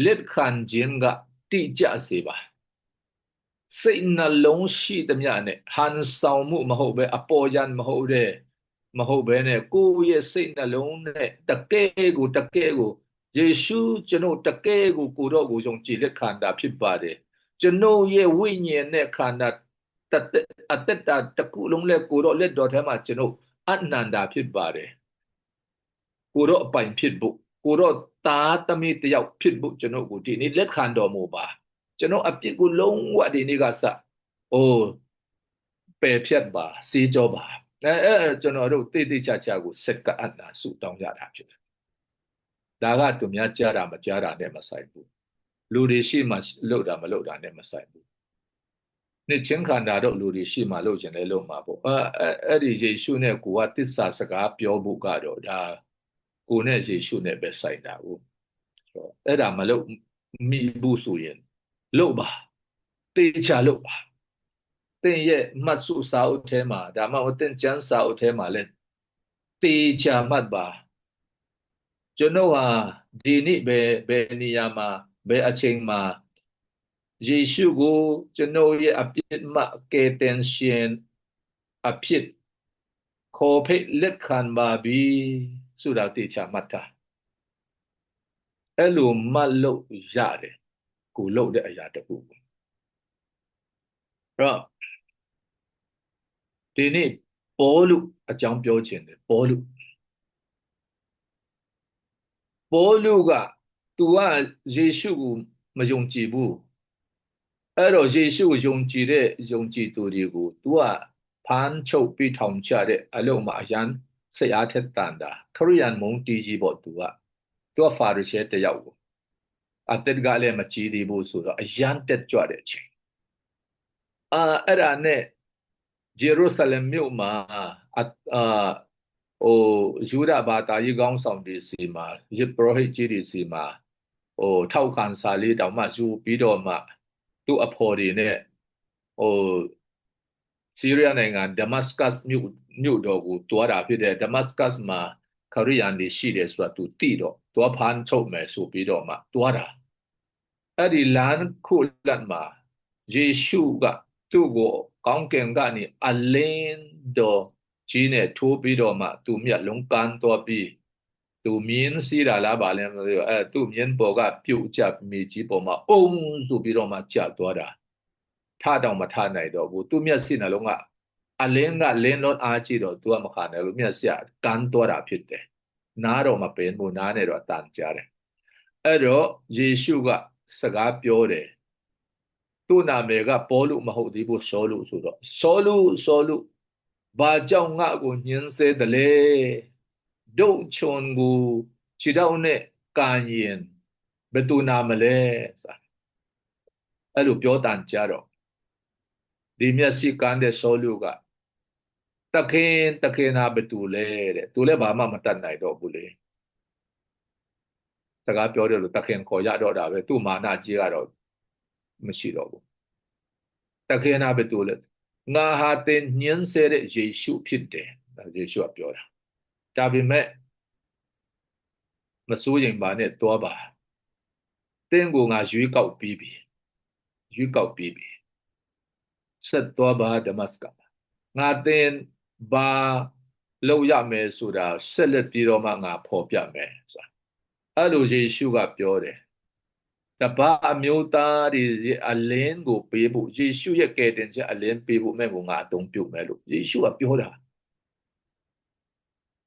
Speaker 1: လက်ခံခြင်းကတိကျစေပါစိတ်နှလုံးရှိသမျှနဲ့ဟန်ဆောင်မှုမဟုတ်ပဲအပေါ်ယံမဟုတ်ပဲနဲ့ကိုယ့်ရဲ့စိတ်နှလုံးနဲ့တကယ်ကိုယေရှုကျွန်တော်တကယ်ကိုကိုတော့ကိုယုံကြည်လက်ခံတာဖြစ်ပါတယ်ကျွန်တော်ရဲ့ဝိညာဉ်နဲ့ခန္ဓာအသက်တာတခုလုံးလဲကိုတော့လက်တော်ထဲမှာကျွန်တော်အနန္တာဖြစ်ပါတယ်ကိုတော့အပိုင်ဖြစ်ဖို့ကိုတော့သားသမီးတယောက်ဖြစ်ဖို့ကျွန်တော်ကိုဒီနေ့လက်ခံတော်မူပါကျွန်တော်အပြစ်ကိုလုံးဝဒီနေ့ကစပယ်ဖြတ်ပါစေးကြောပါကျွန်တော်တို့တိချာကိုစက်ကအနာစုတောင်းကြတာဖြစ်တယ်ဒါကသူများကြားတာမကြားတာနဲ့မဆိုင်ဘူးလူတွေရှိမှလှုပ်တာမလှုပ်တာနဲ့မဆိုင်ဘူးနှစ်ချင်းခန္ဓာတော့လူတွေရှိမှလှုပ်ခြင်းလဲလှုပ်မှာပေါ့အဲ့ဒီယေရှုနဲ့ကိုကတစ္ဆာစကားပြောဖို့ကတော့ဒါကိုနဲ့ယေရှုနဲ့ပဲဆိုင်တာဟုတ်အဲ့ဒါမလှုပ်မိဘူးဆိုရင်လှုပ်ပါတေချာလှုပ်ပါတင်ရဲ့မှတ်စုစာအုပ်ထဲမှာဒါမှမဟုတ်တင်ကျမ်းစာအုပ်ထဲမှာလဲတေချာမှတ်ပါကျွန်တော်ဟာဒီနေ့ဘယ်နေရာမှာဘယ်အချိန်မှာယေရှုကိုကျွန်တော်ရဲ့အပြစ်မှကယ်တင်ရှင်အဖြစ်ခေါ်ဖိတ်လက်ခံပါပြီဆိုတာတေချာမှတ်တာအဲ့လိုမှတ်လို့ရတယ်ကိုလုပ်တဲ့အရာတခုအဲ့တော့ဒီနေ့ပေါလုအကြောင်းပြောခြင်းတယ်ပေါလုကသူကယေရှုကိုမယုံကြည်ဘူးအဲ့တော့ယေရှုကိုယုံကြည်သူတွေကိုသူကဖမ်းချုပ်ပြီးထောင်ချတဲ့အလုံးမှာအရန်စိတ်အားထက်တန်တာခရိယန်မုံတီးကြီးပေါ့သူကဖာရရှဲတယောက်ကိုအတက်ကလည်းမကြည်သေးဘူးဆိုတော့အရန်တက်ကြွတဲ့အချိန်အဲ့ဒါနဲ့ဂျေရုဆလင်မြို့မှာယူဒဘာသာရေးကောင်းဆောင်တွေစီမှာယေပရောဟိတ်ကြီးတွေစီမှာထောက်ခံစာလေးတောင်မှယူပြီးတော့မှသူ့အဖော်တွေနဲ့ဆီးရီးယားနိုင်ငံဒမတ်စကတ်မြို့တော်ကိုတွားတာဖြစ်တဲ့ဒမတ်စကတ်မှာခရိယန်တွေရှိတယ်ဆိုတာသူသိတော့တွားဖမ်းချုပ်မယ်ဆိုပြီးတော့မှတွားတာအဲ့ဒီလမ်းခုလက်မှာယေရှုကသူ့ကိုကောင်းကင်ကနေအလင်းတော်ကြီးနဲ့ထိုးပြီးတော့မှသူမျက်လုံးကန်းသွားပြီးသူမြင်းစီးတာလားဗာလဲသူမြင်းပေါ်ကပြုတ်ကျမြေကြီးပေါ်မှာအုံဆိုပြီးတော့မှကျသွားတာ တောင်မထနိုင်တော့ဘူးသူမျက်စိနှလုံးကအလင်းလွန်အားကြည့်တော့သူကမခံနိုင်လို့မျက်စိကကန်သွားတာဖြစ်တယ်နားတော့မပင်ဘူးနားနဲ့တော့အတန်ကြားတယ်အဲ့တော့ယေရှုကစကားပြောတယ်သူ့နာမည်ကပေါလုမဟုတ်သေးဘူးရှောလုဆိုတော့ရှောလုဘာကြောင့်ငါ့ကိုညှင်းဆဲတယ်လဲဒုတ်ချွန်ကိုခြေထောက်နဲ့ကန်ရင်ဘယ်သူနာမလဲဆိုတာအဲ့လိုပြောတန်ကြတော့ဒီမျက်စိကန်းတဲ့ရှောလုကတခင်နာဘယ်သူလဲတဲ့သူလည်းဘာမှမတတ်နိုင်တော့ဘူးလေစကားပြောတယ်လို့တခင်ခေါ်ရတော့တာပဲသူ့မာနကြီးကတော့မရှိတော့ဘူးတခင်နာဘယ်သူလဲငါဟာတင်ညင်းဆဲတဲ့ယေရှုဖြစ်တယ်ယေရှုကပြောတာဒါပေမဲ့မစိုးရင်ပါနဲ့သွားပါတင်းကိုငါရွေးကောက်ပြီးပြီဆက်သွားပါဒမတ်စကငါတင်းဘာလောက်ရမယ်ဆိုတာဆက်လက်ပြီးတော့မှငါဖော်ပြမယ်ဆိုတာအဲ့လိုယေရှုကပြောတယ်တပါအမျိုးသားတွေအလင်းကိုပေးဖို့ယေရှုရဲ့ကယ်တင်ခြင်းအလင်းပေးဖို့မဲ့ကိုငါအသုံးပြုမယ်လို့ယေရှုကပြောတာ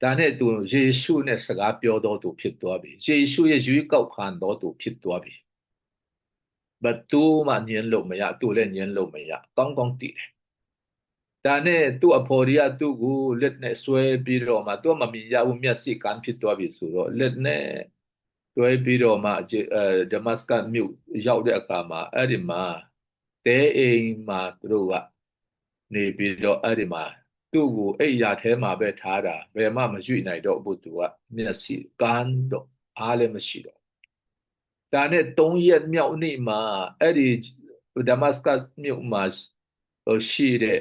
Speaker 1: ဒါနဲ့သူယေရှုနဲ့စကားပြောတော့သူဖြစ်သွားပြီယေရှုရဲ့ရွေးကောက်ခံတော့သူဖြစ်သွားပြီဘသူမှညင်လို့မရသူလည်းညင်လို့မရကောင်းတည်တယ်ဒါနဲ့သူ့အဖော်တွေကသူ့ကိုလက်နဲ့ဆွဲပြီးတော့မှသူ့မမြင်ရဘူးမျက်စိကန်းဖြစ်သွားပြီဆိုတော့လက်နဲ့တွဲပြီးတော့မှဒမတ်စကတ်မြို့ရောက်တဲ့အခါမှာအဲ့ဒီမှာတဲအိမ်မှာသူတို့ကနေပြီးတော့အဲ့ဒီမှာသူ့ကိုအိယာထဲမှာပဲထားတာဘယ်မှမရွေ့နိုင်တော့ဘူးသူကမျက်စိကန်းတော့အားလည်းမရှိတော့ဒါနဲ့3ရက်မြောက်နေ့မှာအဲ့ဒီဒမတ်စကတ်မြို့မှာရှိတဲ့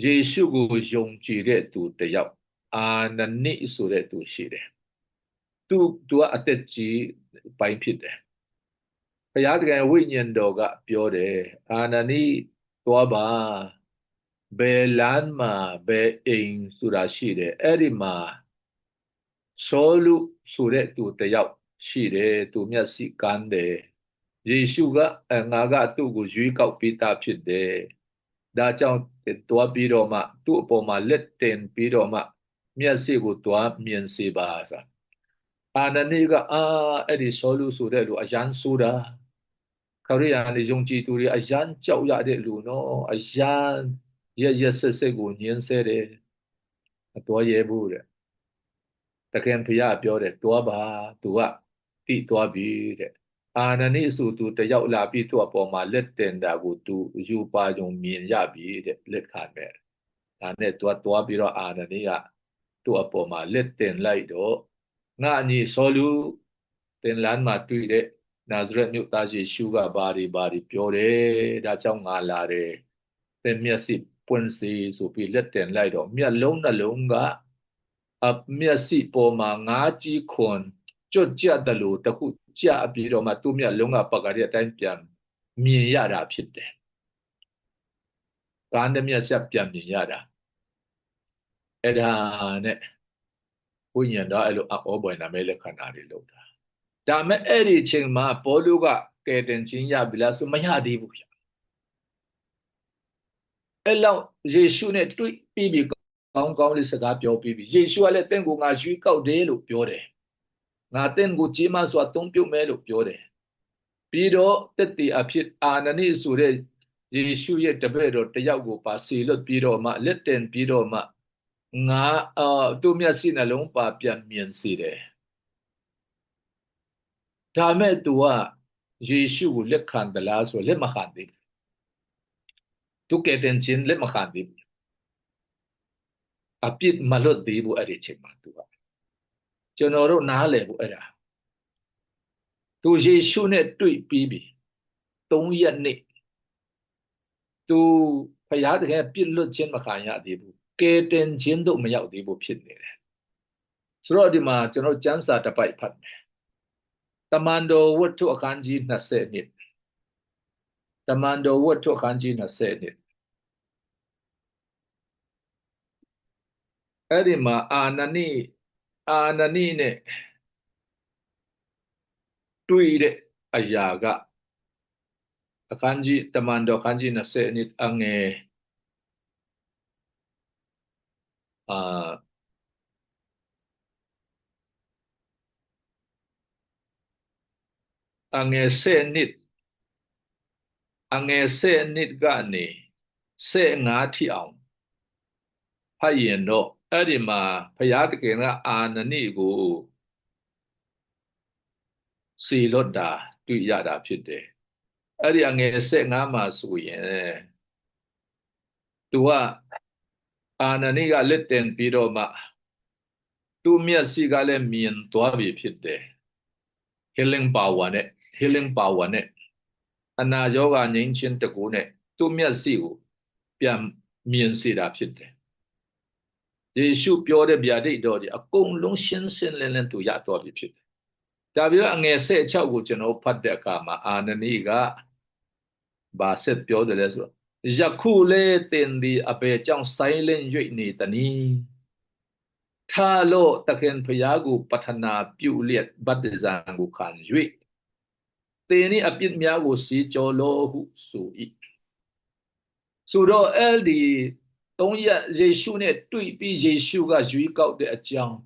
Speaker 1: ယေရှုကိုယုံကြည်တဲ့သူတယောက်အာနနိဆိုတဲ့သူရှိတယ်သူကအသက်ကြီးပိုင်းဖြစ်တယ်ဘုရားသခင်ဝိညာဉ်တော်ကပြောတယ်အာနနိသွားပါဘယ်လမ်းမှာဘယ်အိမ်ဆိုတာရှိတယ်အဲ့ဒီမှာရှောလုဆိုတဲ့သူတယောက်ရှိတယ်သူမျက်စိကန်းတယ်ယေရှုကငါကသူ့ကိုရွေးကောက်ပေးတာဖြစ်တယ်ဒါကြောင့်တွားပြီးတော့မှသူ့အပေါ်မှာလက်တင်ပြီးတော့မှမျက်စိကိုတွားမြင်စေပါဆိုအာနနိကအဲ့ဒီရှောလုဆိုတဲ့လူအရန်ဆိုးတာခရိယာန်ယုံကြည်သူတွေအရန်ကြောက်ရတဲ့လူနော်အရန်ရက်ဆက်ကိုညှင်းဆဲတယ်အတော်ရဲဘူးတဲ့တခင်ဖျားပြောတယ်တွားပါသူကတိတွားပြီတဲ့အာနနိဆိုသူတယောက်လာပြီးသူ့အပေါ်မှာလက်တင်တာကိုသူယူပါကြုံမြင်ရပြီတဲ့လက်ခံတယ်ဒါနဲ့သူကတွားပြီးတော့အာနနိကသူ့အပေါ်မှာလက်တင်လိုက်တော့ငါအညီဆောလူတင်လန်းမှာတွေ့တဲ့နာဇရက်မြို့သားယေရှုကဘာတွေပြောတယ်ဒါကြောင့်ငါလာတယ်သင်မျက်စိပွင့်စေဆိုပြီးလက်တင်လိုက်တော့မျက်လုံးနှလုံးကအမျက်စိပေါ်မှာငါးကြီးခွန်ကြွကြက်တယ်လို့တခုကြအပြီးတော့မှသူ့မျက်လုံးကပကတဲ့အတိုင်းပြန်မြင်ရတာဖြစ်တယ်။ကားနဲ့မျက်စိပြန်မြင်ရတာအဲ့ဒါနဲ့ဝိညာဉ်တော်အဲ့လိုအောပွင့်နာမဲလက္ခဏာတွေလုပ်တာဒါမဲ့အဲ့ဒီအချိန်မှာပေါလုကကယ်တင်ခြင်းရပြီလားဆိုမရသေးဘူးဗျအဲ့လောက်ယေရှုနဲ့တွေ့ပြီးပြီကောင်းလေးစကားပြောပြီးပြီယေရှုကလည်းတင့်ကိုငါရွေးကောက်တယ်လို့ပြောတယ်ငါတင့်ကိုကြီးမားစွာအသုံးပြုမယ်လို့ပြောတယ်ပြီးတော့တက်တီအဖြစ်အာနနိဆိုတဲ့ယေရှုရဲ့တပည့်တော်တယောက်ကိုပါစီလွတ်ပြီးတော့မှလက်တင်ပြီးတော့မှငါသူ့မျက်စိနှလုံးပါပြန်မြင်စေတယ်ဒါမဲ့သူကယေရှုကိုလက်ခံသလားဆိုလက်မခံသေးဘူးသူကတဲ့ချင်းလက်မခံသေးဘူးအပြစ်မလွတ်သေးဘူးအဲ့ဒီချိန်မှာသူကကျွန်တော်တို့နားလည်ဘူးအဲ့ဒါသူယေရှုနဲ့တွေ့ပြီးပြီ3ရက်နေ့သူဖယားတကယ်ပြစ်လွတ်ခြင်းမခံရသေးဘူးကဲတင်ခြင်းတို့မရောက်သေးဘူးဖြစ်နေတယ်ဆိုတော့ဒီမှာကျွန်တော်ကျမ်းစာတစ်ပိုက်ဖတ်မယ်တမန်တော်ဝတ္ထုအခန်းကြီး20နှစ်တမန်တော်ဝတ္ထုအခန်းကြီး20နှစ်အဲ့ဒီမှာအာနနိနဲ့တွေ့တဲ့အရာက အခန်းကြီးတမန်တော်ခန်းကြီး20နှစ်အငယ်အငယ်10နှစ်အငယ်10နှစ်ကနေ15ထိအောင်ဖတ်ရင်တော့အဲ့ဒီမှာဘုရားသခင်ကအာနနိကိုစေလွတ်တာတွေ့ရတာဖြစ်တယ်အဲ့ဒီအငယ်15မှာဆိုရင်သူကအာနနိကလက်တင်ပြီးတော့မှသူ့မျက်စိကလည်းမြင်သွားပြီဖြစ်တယ် healing power နဲ့အနာရောဂါငြိမ်းခြင်းတကူနဲ့သူ့မျက်စိကိုပြန်မြင်စေတာဖြစ်တယ်ယေရှုပြောတဲ့ဗျာဒိတ်တော်ကြီးအကုန်လုံးရှင်းရှင်းလင်းလင်းသူရတော်ပြီဖြစ်တယ်ဒါပြီးတော့အငယ်16ကိုကျွန်တော်ဖတ်တဲ့အခါမှာအာနနိကဘာဆက်ပြောတယ်လဲဆိုတော့ယခုလေတင်ဒီအပေကြောင့်ဆိုင်လင်း၍နေတနီထာလို့တခင်ဖျားကိုပထနာပြုလျက်ဗတ္တဇံကိုခံ၍တင်ဤအပြစ်များကိုစီကြောလို့ဟုဆို၏ဆိုတော့အဲ့ဒီ3ရက်ယေရှုနဲ့တွေ့ပြီးယေရှုကရွေးကောက်တဲ့အကြောင်း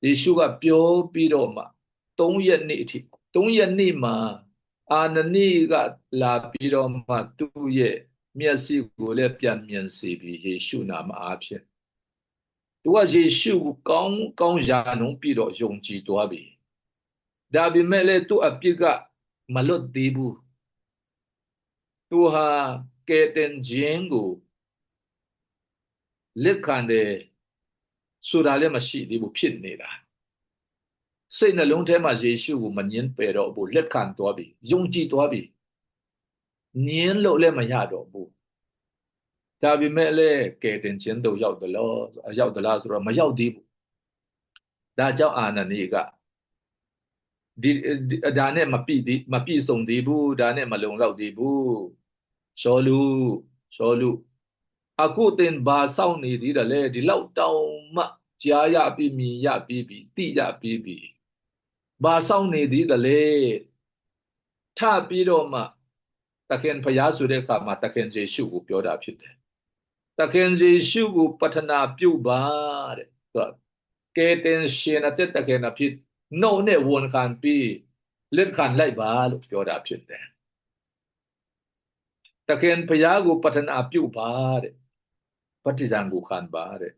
Speaker 1: ယေရှုကပြောပြီးတော့မှ3ရက်နေ့အထိ3ရက်နေ့မှာအာနနိကလာပြီးတော့မှသူ့ရဲ့မျက်စိကိုလည်းပြန်မြင်စေပြီးယေရှုနာမအားဖြင့်သူကယေရှုကိုကောင်းရာနှုန်းပြီးတော့ယုံကြည်သွားပြီဒါပေမဲ့လည်းသူ့အပြစ်ကမလွတ်သေးဘူးသူဟာကယ်တင်ခြင်းကိုလက်ခံတယ်ဆိုတာလည်းမရှိသေးဘူးဖြစ်နေတာစိတ်နှလုံးထဲမှာယေရှုကိုမငြင်းပယ်တော့ဘူးလက်ခံသွားပြီယုံကြည်သွားပြီငြင်းလို့လည်းမရတော့ဘူးဒါပေမဲ့လည်းကယ်တင်ခြင်းတို့ရောက်သလားဆိုတော့မရောက်သေးဘူးဒါကြောင့်အာနနိကဒီဒါနဲ့မပြည့်စုံသေးဘူးဒါနဲ့မလုံလောက်သေးဘူးရှောလူအခုတင်ဘာဆောင်နေသေးတယ်လဲဒီလောက်တောင်မှကြားရပြီးမြင်ရပြီးပြီသိရပြီးပြီဘာဆောင်နေသေးတယ်လဲထပြီးတော့မှတခင်ဖျားဆိုတဲ့အခါမှာတခင်ယေရှုကိုပြောတာဖြစ်တယ်တခင်ယေရှုကိုပထနာပြုပါတဲ့ကယ်တင်ရှင်အသက်တခင်အဖြစ်နှုတ်နဲ့ဝန်ခံပြီးလက်ခံလိုက်ပါလို့ပြောတာဖြစ်တယ်တခင်ဖျားကိုပထနာပြုပါတဲ့ဗတ္တိဇံကိုခံပါတဲ့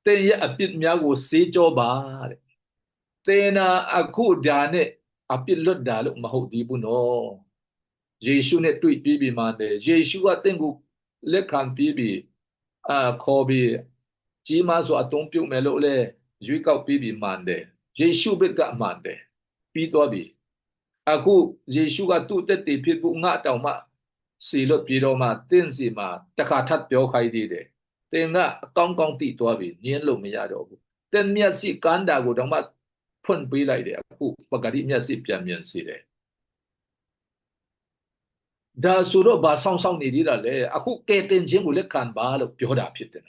Speaker 1: တင်ရဲ့အပြစ်များကိုစေးကြောပါတဲ့တင်နာအခုဒါနဲ့အပြစ်လွတ်တာလို့မဟုတ်သေးဘူးနော်ယေရှုနဲ့တွေ့ပြီးပြီမှတယ်ယေရှုကတင့်ကိုလက်ခံပြီးပြီခေါ်ပြီးကြီးမားစွာအသုံးပြုမယ်လို့လဲရွေးကောက်ပြီးပြီမှတယ်ယေရှုဘက်ကမှတယ်ပြီးသွားပြီအခုယေရှုကသူ့တက်တည်ဖြစ်ဖို့ငါတောင်မှစီလွတ်ပြီးတော့မှတင်းစီမှာတခါထပ်ပြောခိုင်းသေးတယ်တင်ကအကောင်းသိသွားပြီညင်းလို့မရတော့ဘူးတင်မျက်စိကန်းတာကိုတောင်မှဖွင့်ပေးလိုက်တယ်အခုပဂရိမျက်စိပြန်မြင်စေတယ်ဒါဆိုတော့ဘာဆောင်နေသေးတာလဲအခုကယ်တင်ခြင်းကိုလက်ခံပါလို့ပြောတာဖြစ်တယ်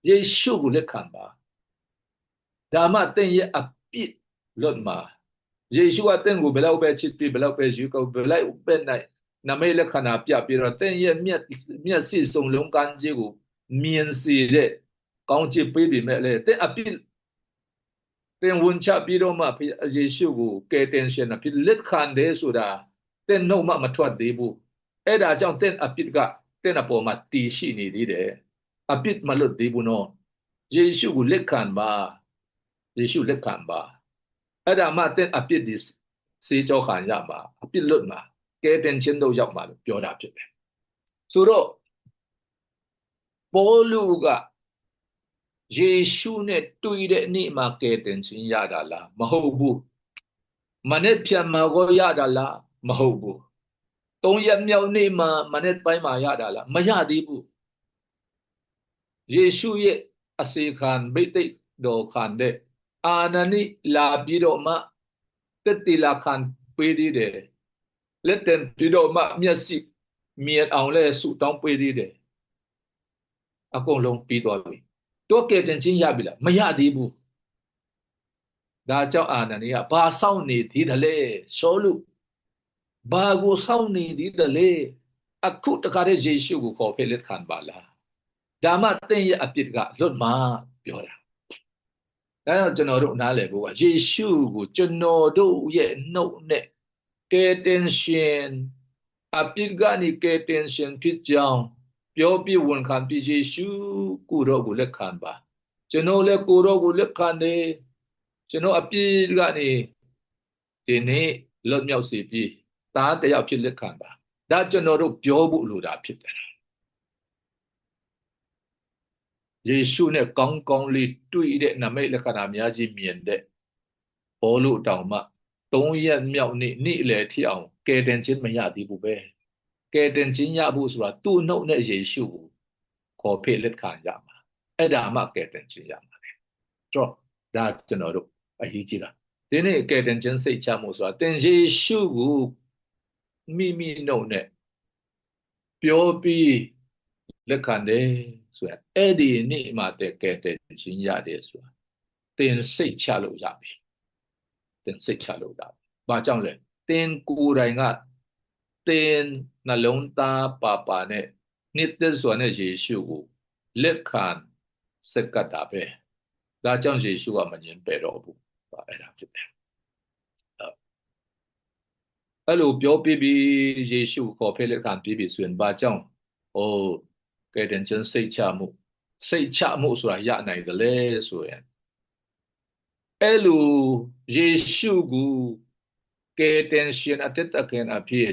Speaker 1: ယေရှုကိုလက်ခံပါဒါမှတင်ရဲ့အပြစ်လွတ်မှာယေရှုကတင်ကိုဘယ်လောက်ပဲချစ်ပြီးဘယ်လောက်ပဲယူကောဘယ်လောက်ပဲနိုင်နမိတ်လက္ခဏာပြပြီးတော့တင်ရဲ့မျက်စိစုံလုံးကန်းကြီးကိုမြင်စေတဲ့ကောင်းချစ်ပေးပြီးမဲ့လေတင်အပြစ်တင်ဝန်ချပြီးတော့မှယေရှုကိုကယ်တင်ရှင်အဖြစ်လက်ခံတယ်ဆိုတာတင်နှုတ်မှမထွက်သေးဘူးအဲ့ဒါကြောင့်တင်အပြစ်ကတင်အပေါ်မှာတည်ရှိနေသေးတယ်အပြစ်မလွတ်သေးဘူးနော်ယေရှုကိုလက်ခံပါယေရှုလက်ခံပါအဲ့ဒါမှတင်အပြစ်ဒီစေကြောခံရမှာအပြစ်လွတ်မှာကယ်တင်ခြင်းတို့ရောက်မှာလို့ပြောတာဖြစ်တယ်ဆိုတော့ပေါလုကယေရှုနဲ့တွေ့တဲ့နေ့မှာကယ်တင်ခြင်းရတာလားမဟုတ်ဘူးမနေ့ပြန်မှာကိုရတာလားမဟုတ်ဘူး3ရက်မြောက်နေ့မှာမနေ့ပိုင်းမှာရတာလားမရသေးဘူးယေရှုရဲ့အစေခံဘိသိက်တော်ခံတဲ့အာနနိလာပြီးတော့မှတက်တီလာခံပေးသေးတယ်လက်တင်ပြီးတော့မှမျက်စိမြင်အောင်လဲဆူတောင်းပေးသေးတယ်အကုန်လုံးပြီးသွားပြီတော့ကယ်တင်ခြင်းရပြီလားမရသေးဘူးဒါကြောင့်အာနနိကဘာဆောင်နေသေးတယ်လဲရှောလူ ဘာကိုစောင့်နေသည်တလေအခုတခါတည်းယေရှုကိုခေါ်ဖိလက်ခံပါလားဒါမှသင်ရဲ့အပြစ်ကလွတ်မှာပြောတာဒါကြောင့်ကျွန်တော်တို့နားလည်ဖို့ကယေရှုကိုကျွန်တော်တို့ရဲ့နှုတ်နဲ့ကယ်တင်ရှင်အပြစ်ကနေကယ်တင်ရှင်ဖြစ်ကြောင်းပြောပြဝန်ခံပြီးယေရှုကိုတော့ကိုလက်ခံပါကျွန်တော်လည်းကိုတော့ကိုလက်ခံတယ်ကျွန်တော်အပြစ်ကနေဒီနေ့လွတ်မြောက်စေပြီးသားတယောက်ဖြစ်လက်ခံပါဒါကျွန်တော်တို့ပြောဖို့လိုတာဖြစ်တယ်ယေရှုနဲ့ကောင်းကောင်းလေးတွေ့တဲ့နမိတ်လက္ခဏာများကြီးမြင်တဲ့ဘောလို့တောင်မှ3ရက်မြောက်နေ့လယ်ထိအောင်ကယ်တင်ခြင်းမရသေးဘူးပဲကယ်တင်ခြင်းရဖို့ဆိုတာသူ့နှုတ်နဲ့ယေရှုကိုခေါ်ဖိလက်ခံရမှာအဲ့ဒါမှကယ်တင်ခြင်းရမှာလေတော့ဒါကျွန်တော်တို့အရေးကြီးတာဒီနေ့ကယ်တင်ခြင်းစိတ်ချမှုဆိုတာသင်ယေရှုကိုမိမိနှုတ်နဲ့ပြောပြီးလက်ခံတယ်ဆိုရင်အဲ့ဒီနေ့မှတည်းကယ်တင်ခြင်းရတယ်ဆိုတာသင်စိတ်ချလို့ရပြီသင်စိတ်ချလို့ရပြီဘာကြောင့်လဲသင်ကိုယ်တိုင်ကသင်နှလုံးသားပါနဲ့နှစ်သက်စွာနဲ့ယေရှုကိုလက်ခံစက္ကတာပဲဒါကြောင့်ယေရှုကမငြင်းပယ်တော့ဘူးအဲ့ဒါဖြစ်တယ်အဲ့လိုပြောပြပြီးယေရှုခေါ်ဖိလက်ခံပြီးပြီဆိုရင်ဘာကြောင့်ကယ်တင်ခြင်းစိတ်ချမှုဆိုတာရနိုင်တယ်လေဆိုရင်အဲ့လိုယေရှုကိုကယ်တင်ရှင်အသက်သခင်အဖြစ်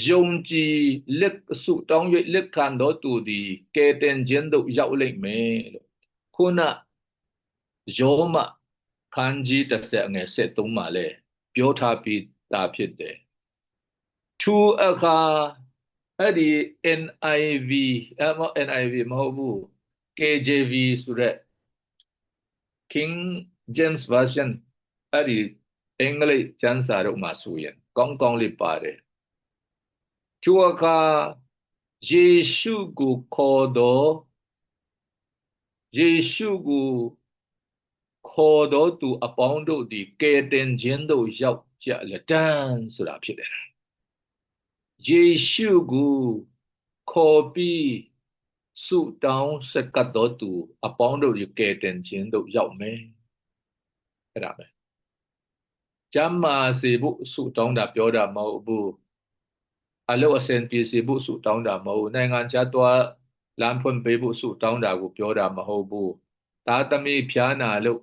Speaker 1: ယုံကြည်လက်ဆုတောင်း၍လက်ခံတော်သူသည်ကယ်တင်ခြင်းသို့ရောက်လိမ့်မယ်လို့ခုနယောမခန်းကြီး30ငယ်73မှာလဲပြောထားပြီးသားဖြစ်တယ်သူအခါအဲ့ဒီ NIV မဟုတ်ဘူး KJV ဆိုတဲ့ King James Version အဲ့ဒီအင်္ဂလိပ်ကျမ်းစာတို့မှာဆိုရင်ကောင်းကောင်းလေးပါတယ်သူအခါယေရှုကိုခေါ်တော်ယေရှုကိုခေါ်တော်သူအပေါင်းတို့သည်ကယ်တင်ခြင်းသို့ရောက်ကြလက်တန်းဆိုတာဖြစ်တယ်ယေရှုကိုခေါ်ပြီးဆုတောင်းစက္ကတ်တော်သူအပေါင်းတို့ကယ်တင်ခြင်းသို့ရောက်မယ်အဲ့ဒါပဲကျမ်းမာစေဖို့ဆုတောင်းတာပြောတာမဟုတ်ဘူးအလို့အစဉ်ပြေစေဖို့ဆုတောင်းတာမဟုတ်နိုင်ငံခြားသွားလမ်းဖွင့်ပေးဖို့ဆုတောင်းတာကိုပြောတာမဟုတ်ဘူးသားသမီးဖျားနာလို့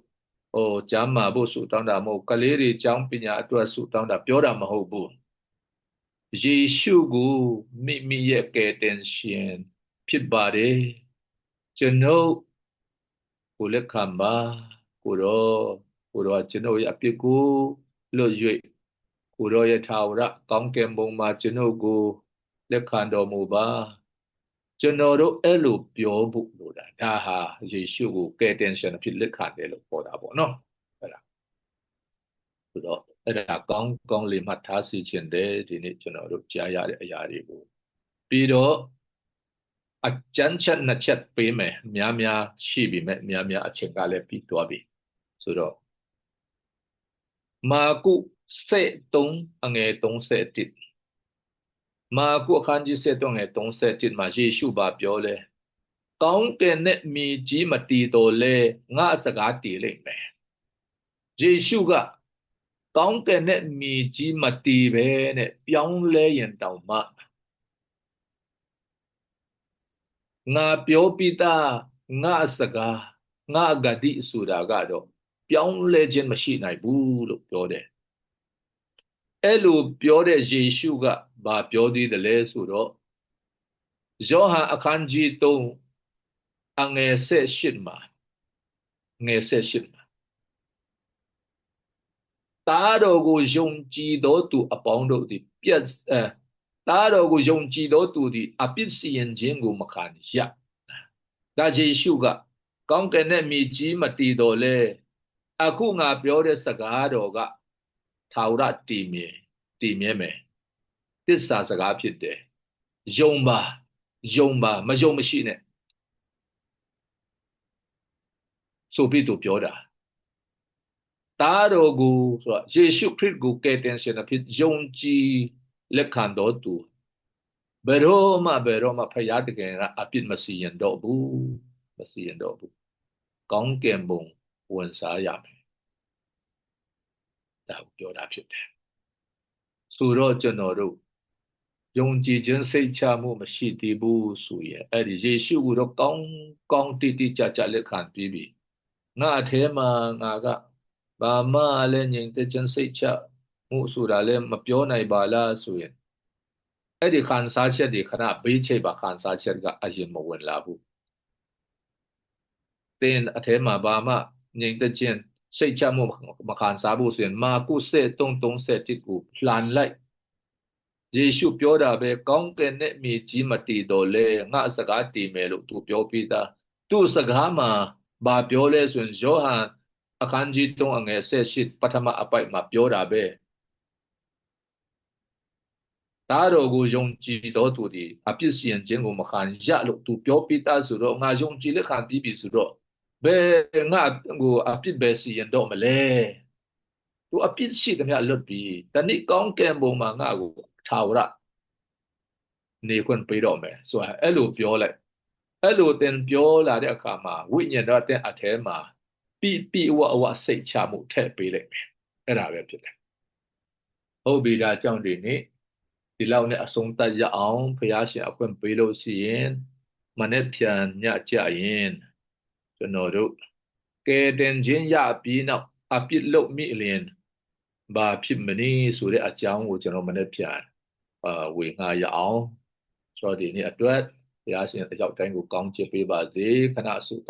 Speaker 1: ကျမ်းမာဖို့ဆုတောင်းတာမဟုတ်ကလေးတွေကျောင်းပညာအတွက်ဆုတောင်းတာပြောတာမဟုတ်ဘူးယေရှုကိုမိမိရဲ့ကယ်တင်ရှင်ဖြစ်ပါတယ်ကျွန်ုပ်ကိုလက်ခံပါကိုတော့ကျွန်ုပ်ရဲ့အပြစ်ကိုလွတ်၍ကိုတော့ရဲ့ထာဝရကောင်းကင်ဘုံမှာကျွန်ုပ်ကိုလက်ခံတော်မူပါကျွန်တော်တို့အဲ့လိုပြောဖို့လိုတာဒါဟာယေရှုကိုကယ်တင်ရှင်အဖြစ်လက်ခံတယ်လို့ပြောတာပေါ့နော်အဲ့ဒါဆိုတော့အဲ့ဒါကောင်းကောင်းလေးမှတ်ထားစီခြင်းတယ်ဒီနေ့ကျွန်တော်တို့ကြားရတဲ့အရာတွေကိုပြီးတော့အကျဉ်းချက်နှစ်ချက်ပေးမယ်များရှိပြီမဲ့များအချိန်ကလည်းပြီးသွားပြီဆိုတော့မာကု73အငယ်31မာကုအခန်းကြီး73ငယ်31မှာယေရှုဘာပြောလဲကောင်းကင်နဲ့မြေကြီးမတည်တော်လဲငါစကားတည်လိမ့်မယ်ယေရှုကကောင်းကင်နဲ့မြေကြီးမတည်ပဲနဲ့ပြောင်းလဲရင်တောင်မှငါပြောပြီးသားငါစကားငါဂတိဆိုတာကတော့ပြောင်းလဲခြင်းမရှိနိုင်ဘူးလို့ပြောတယ်အဲ့လိုပြောတဲ့ယေရှုကဘာပြောသေးတယ်လဲဆိုတော့ယောဟန်အခန်းကြီး3အငယ်18မှာငယ်18မှာသားတော်ကိုယုံကြည်သောသူအပေါင်းတို့သည်သားတော်ကိုယုံကြည်သောသူသည်အပြစ်စီရင်ခြင်းကိုမခံရဒါယေရှုကကောင်းကင်နဲ့မြေကြီးမတည်တော်လဲအခုငါပြောတဲ့စကားတော်ကထာဝရတည်မြဲမယ်သစ္စာစကားဖြစ်တယ်ယုံပါမယုံမရှိနဲ့ဆိုပြီးသူပြောတာသားတော်ကိုဆိုတော့ယေရှုခရစ်ကိုကယ်တင်ရှင်အဖြစ်ယုံကြည် လက်ခံတော်သူဘယ်တော့မှဖယားတကယ်ကအပြစ်မစီရင်တော့ဘူးမစီရင်တော့ဘူးကောင်းကင်ဘုံဝင်စားရမယ်ဒါကိုပြောတာဖြစ်တယ်ဆိုတော့ကျွန်တော်တို့ယုံကြည်ခြင်းစိတ်ချမှုမရှိသေးဘူးဆိုရင်အဲ့ဒီယေရှုကိုတော့ကောင်းတိတိကျကျလက်ခံပြီးပြီငါအထဲမှာငါကဘာမှလည်းငြိမ်သက်ခြင်းစိတ်ချမှုဆိုတာလည်းမပြောနိုင်ပါလားဆိုရင်အဲ့ဒီခံစားချက်တွေခဏဘေးချိတ်ပါခံစားချက်ကအရင်မဝင်လာဘူးတင်းအထဲမှာဘာမှငြိမ်သက်ခြင်းစိတ်ချမှုမခံစားဘူးဆိုရင်မာကု7:31ကိုလှန်လိုက်ယေရှုပြောတာပဲကောင်းကင်နဲ့မြေကြီးမတည်တော်လဲငါစကားတည်မယ်လို့သူပြောပြီးသားသူ့စကားမှာဘာပြောလဲဆိုရင်ယောဟန်အခန်းကြီး3:18ပထမအပိုက်မှာပြောတာပဲသားတော်ကိုယုံကြည်တော်သူသည်အပြစ်စီရင်ခြင်းကိုမခံရလို့သူပြောပြီးသားဆိုတော့ငါယုံကြည်လက်ခံပြီးပြီဆိုတော့ဘယ်ငါကိုအပြစ်ပဲစီရင်တော့မလဲသူအပြစ်ရှိသမျှလွတ်ပြီးတနည်းကောင်းကင်ဘုံမှာငါကိုထာဝရနေခွင့်ပေးတော့မယ်ဆိုတာအဲ့လိုပြောလိုက်အဲ့လိုသင်ပြောလာတဲ့အခါမှာဝိညာဉ်တော်တဲ့အထဲမှာပိဝစိတ်ချမှုထည့်ပေးလိုက်မယ်အဲ့ဒါပဲဖြစ်တယ်ဟုတ်ပြီဒါကြောင့်ဒီနေ့ဒီလောက်နဲ့အဆုံးသတ်ရအောင်ဘုရားရှင်အခွင့်ပေးလို့ရှိရင်မနေ့ပြန်ညကြရင်ကျွန်တော်တို့ကဲတင်ခြင်းရပြီးနောက်အပြစ်လုပ်မိလျင်ဘာဖြစ်မနည်းဆိုတဲ့အကြောင်းကိုကျွန်တော်မနေ့ပြန်ဝေငှရအောင်ဆိုတော့ဒီနေ့အတွက်ဘုရားရှင်အကြောက်တိုင်းကိုကောင်းချီးပေးပါစေခဏဆုတောင်း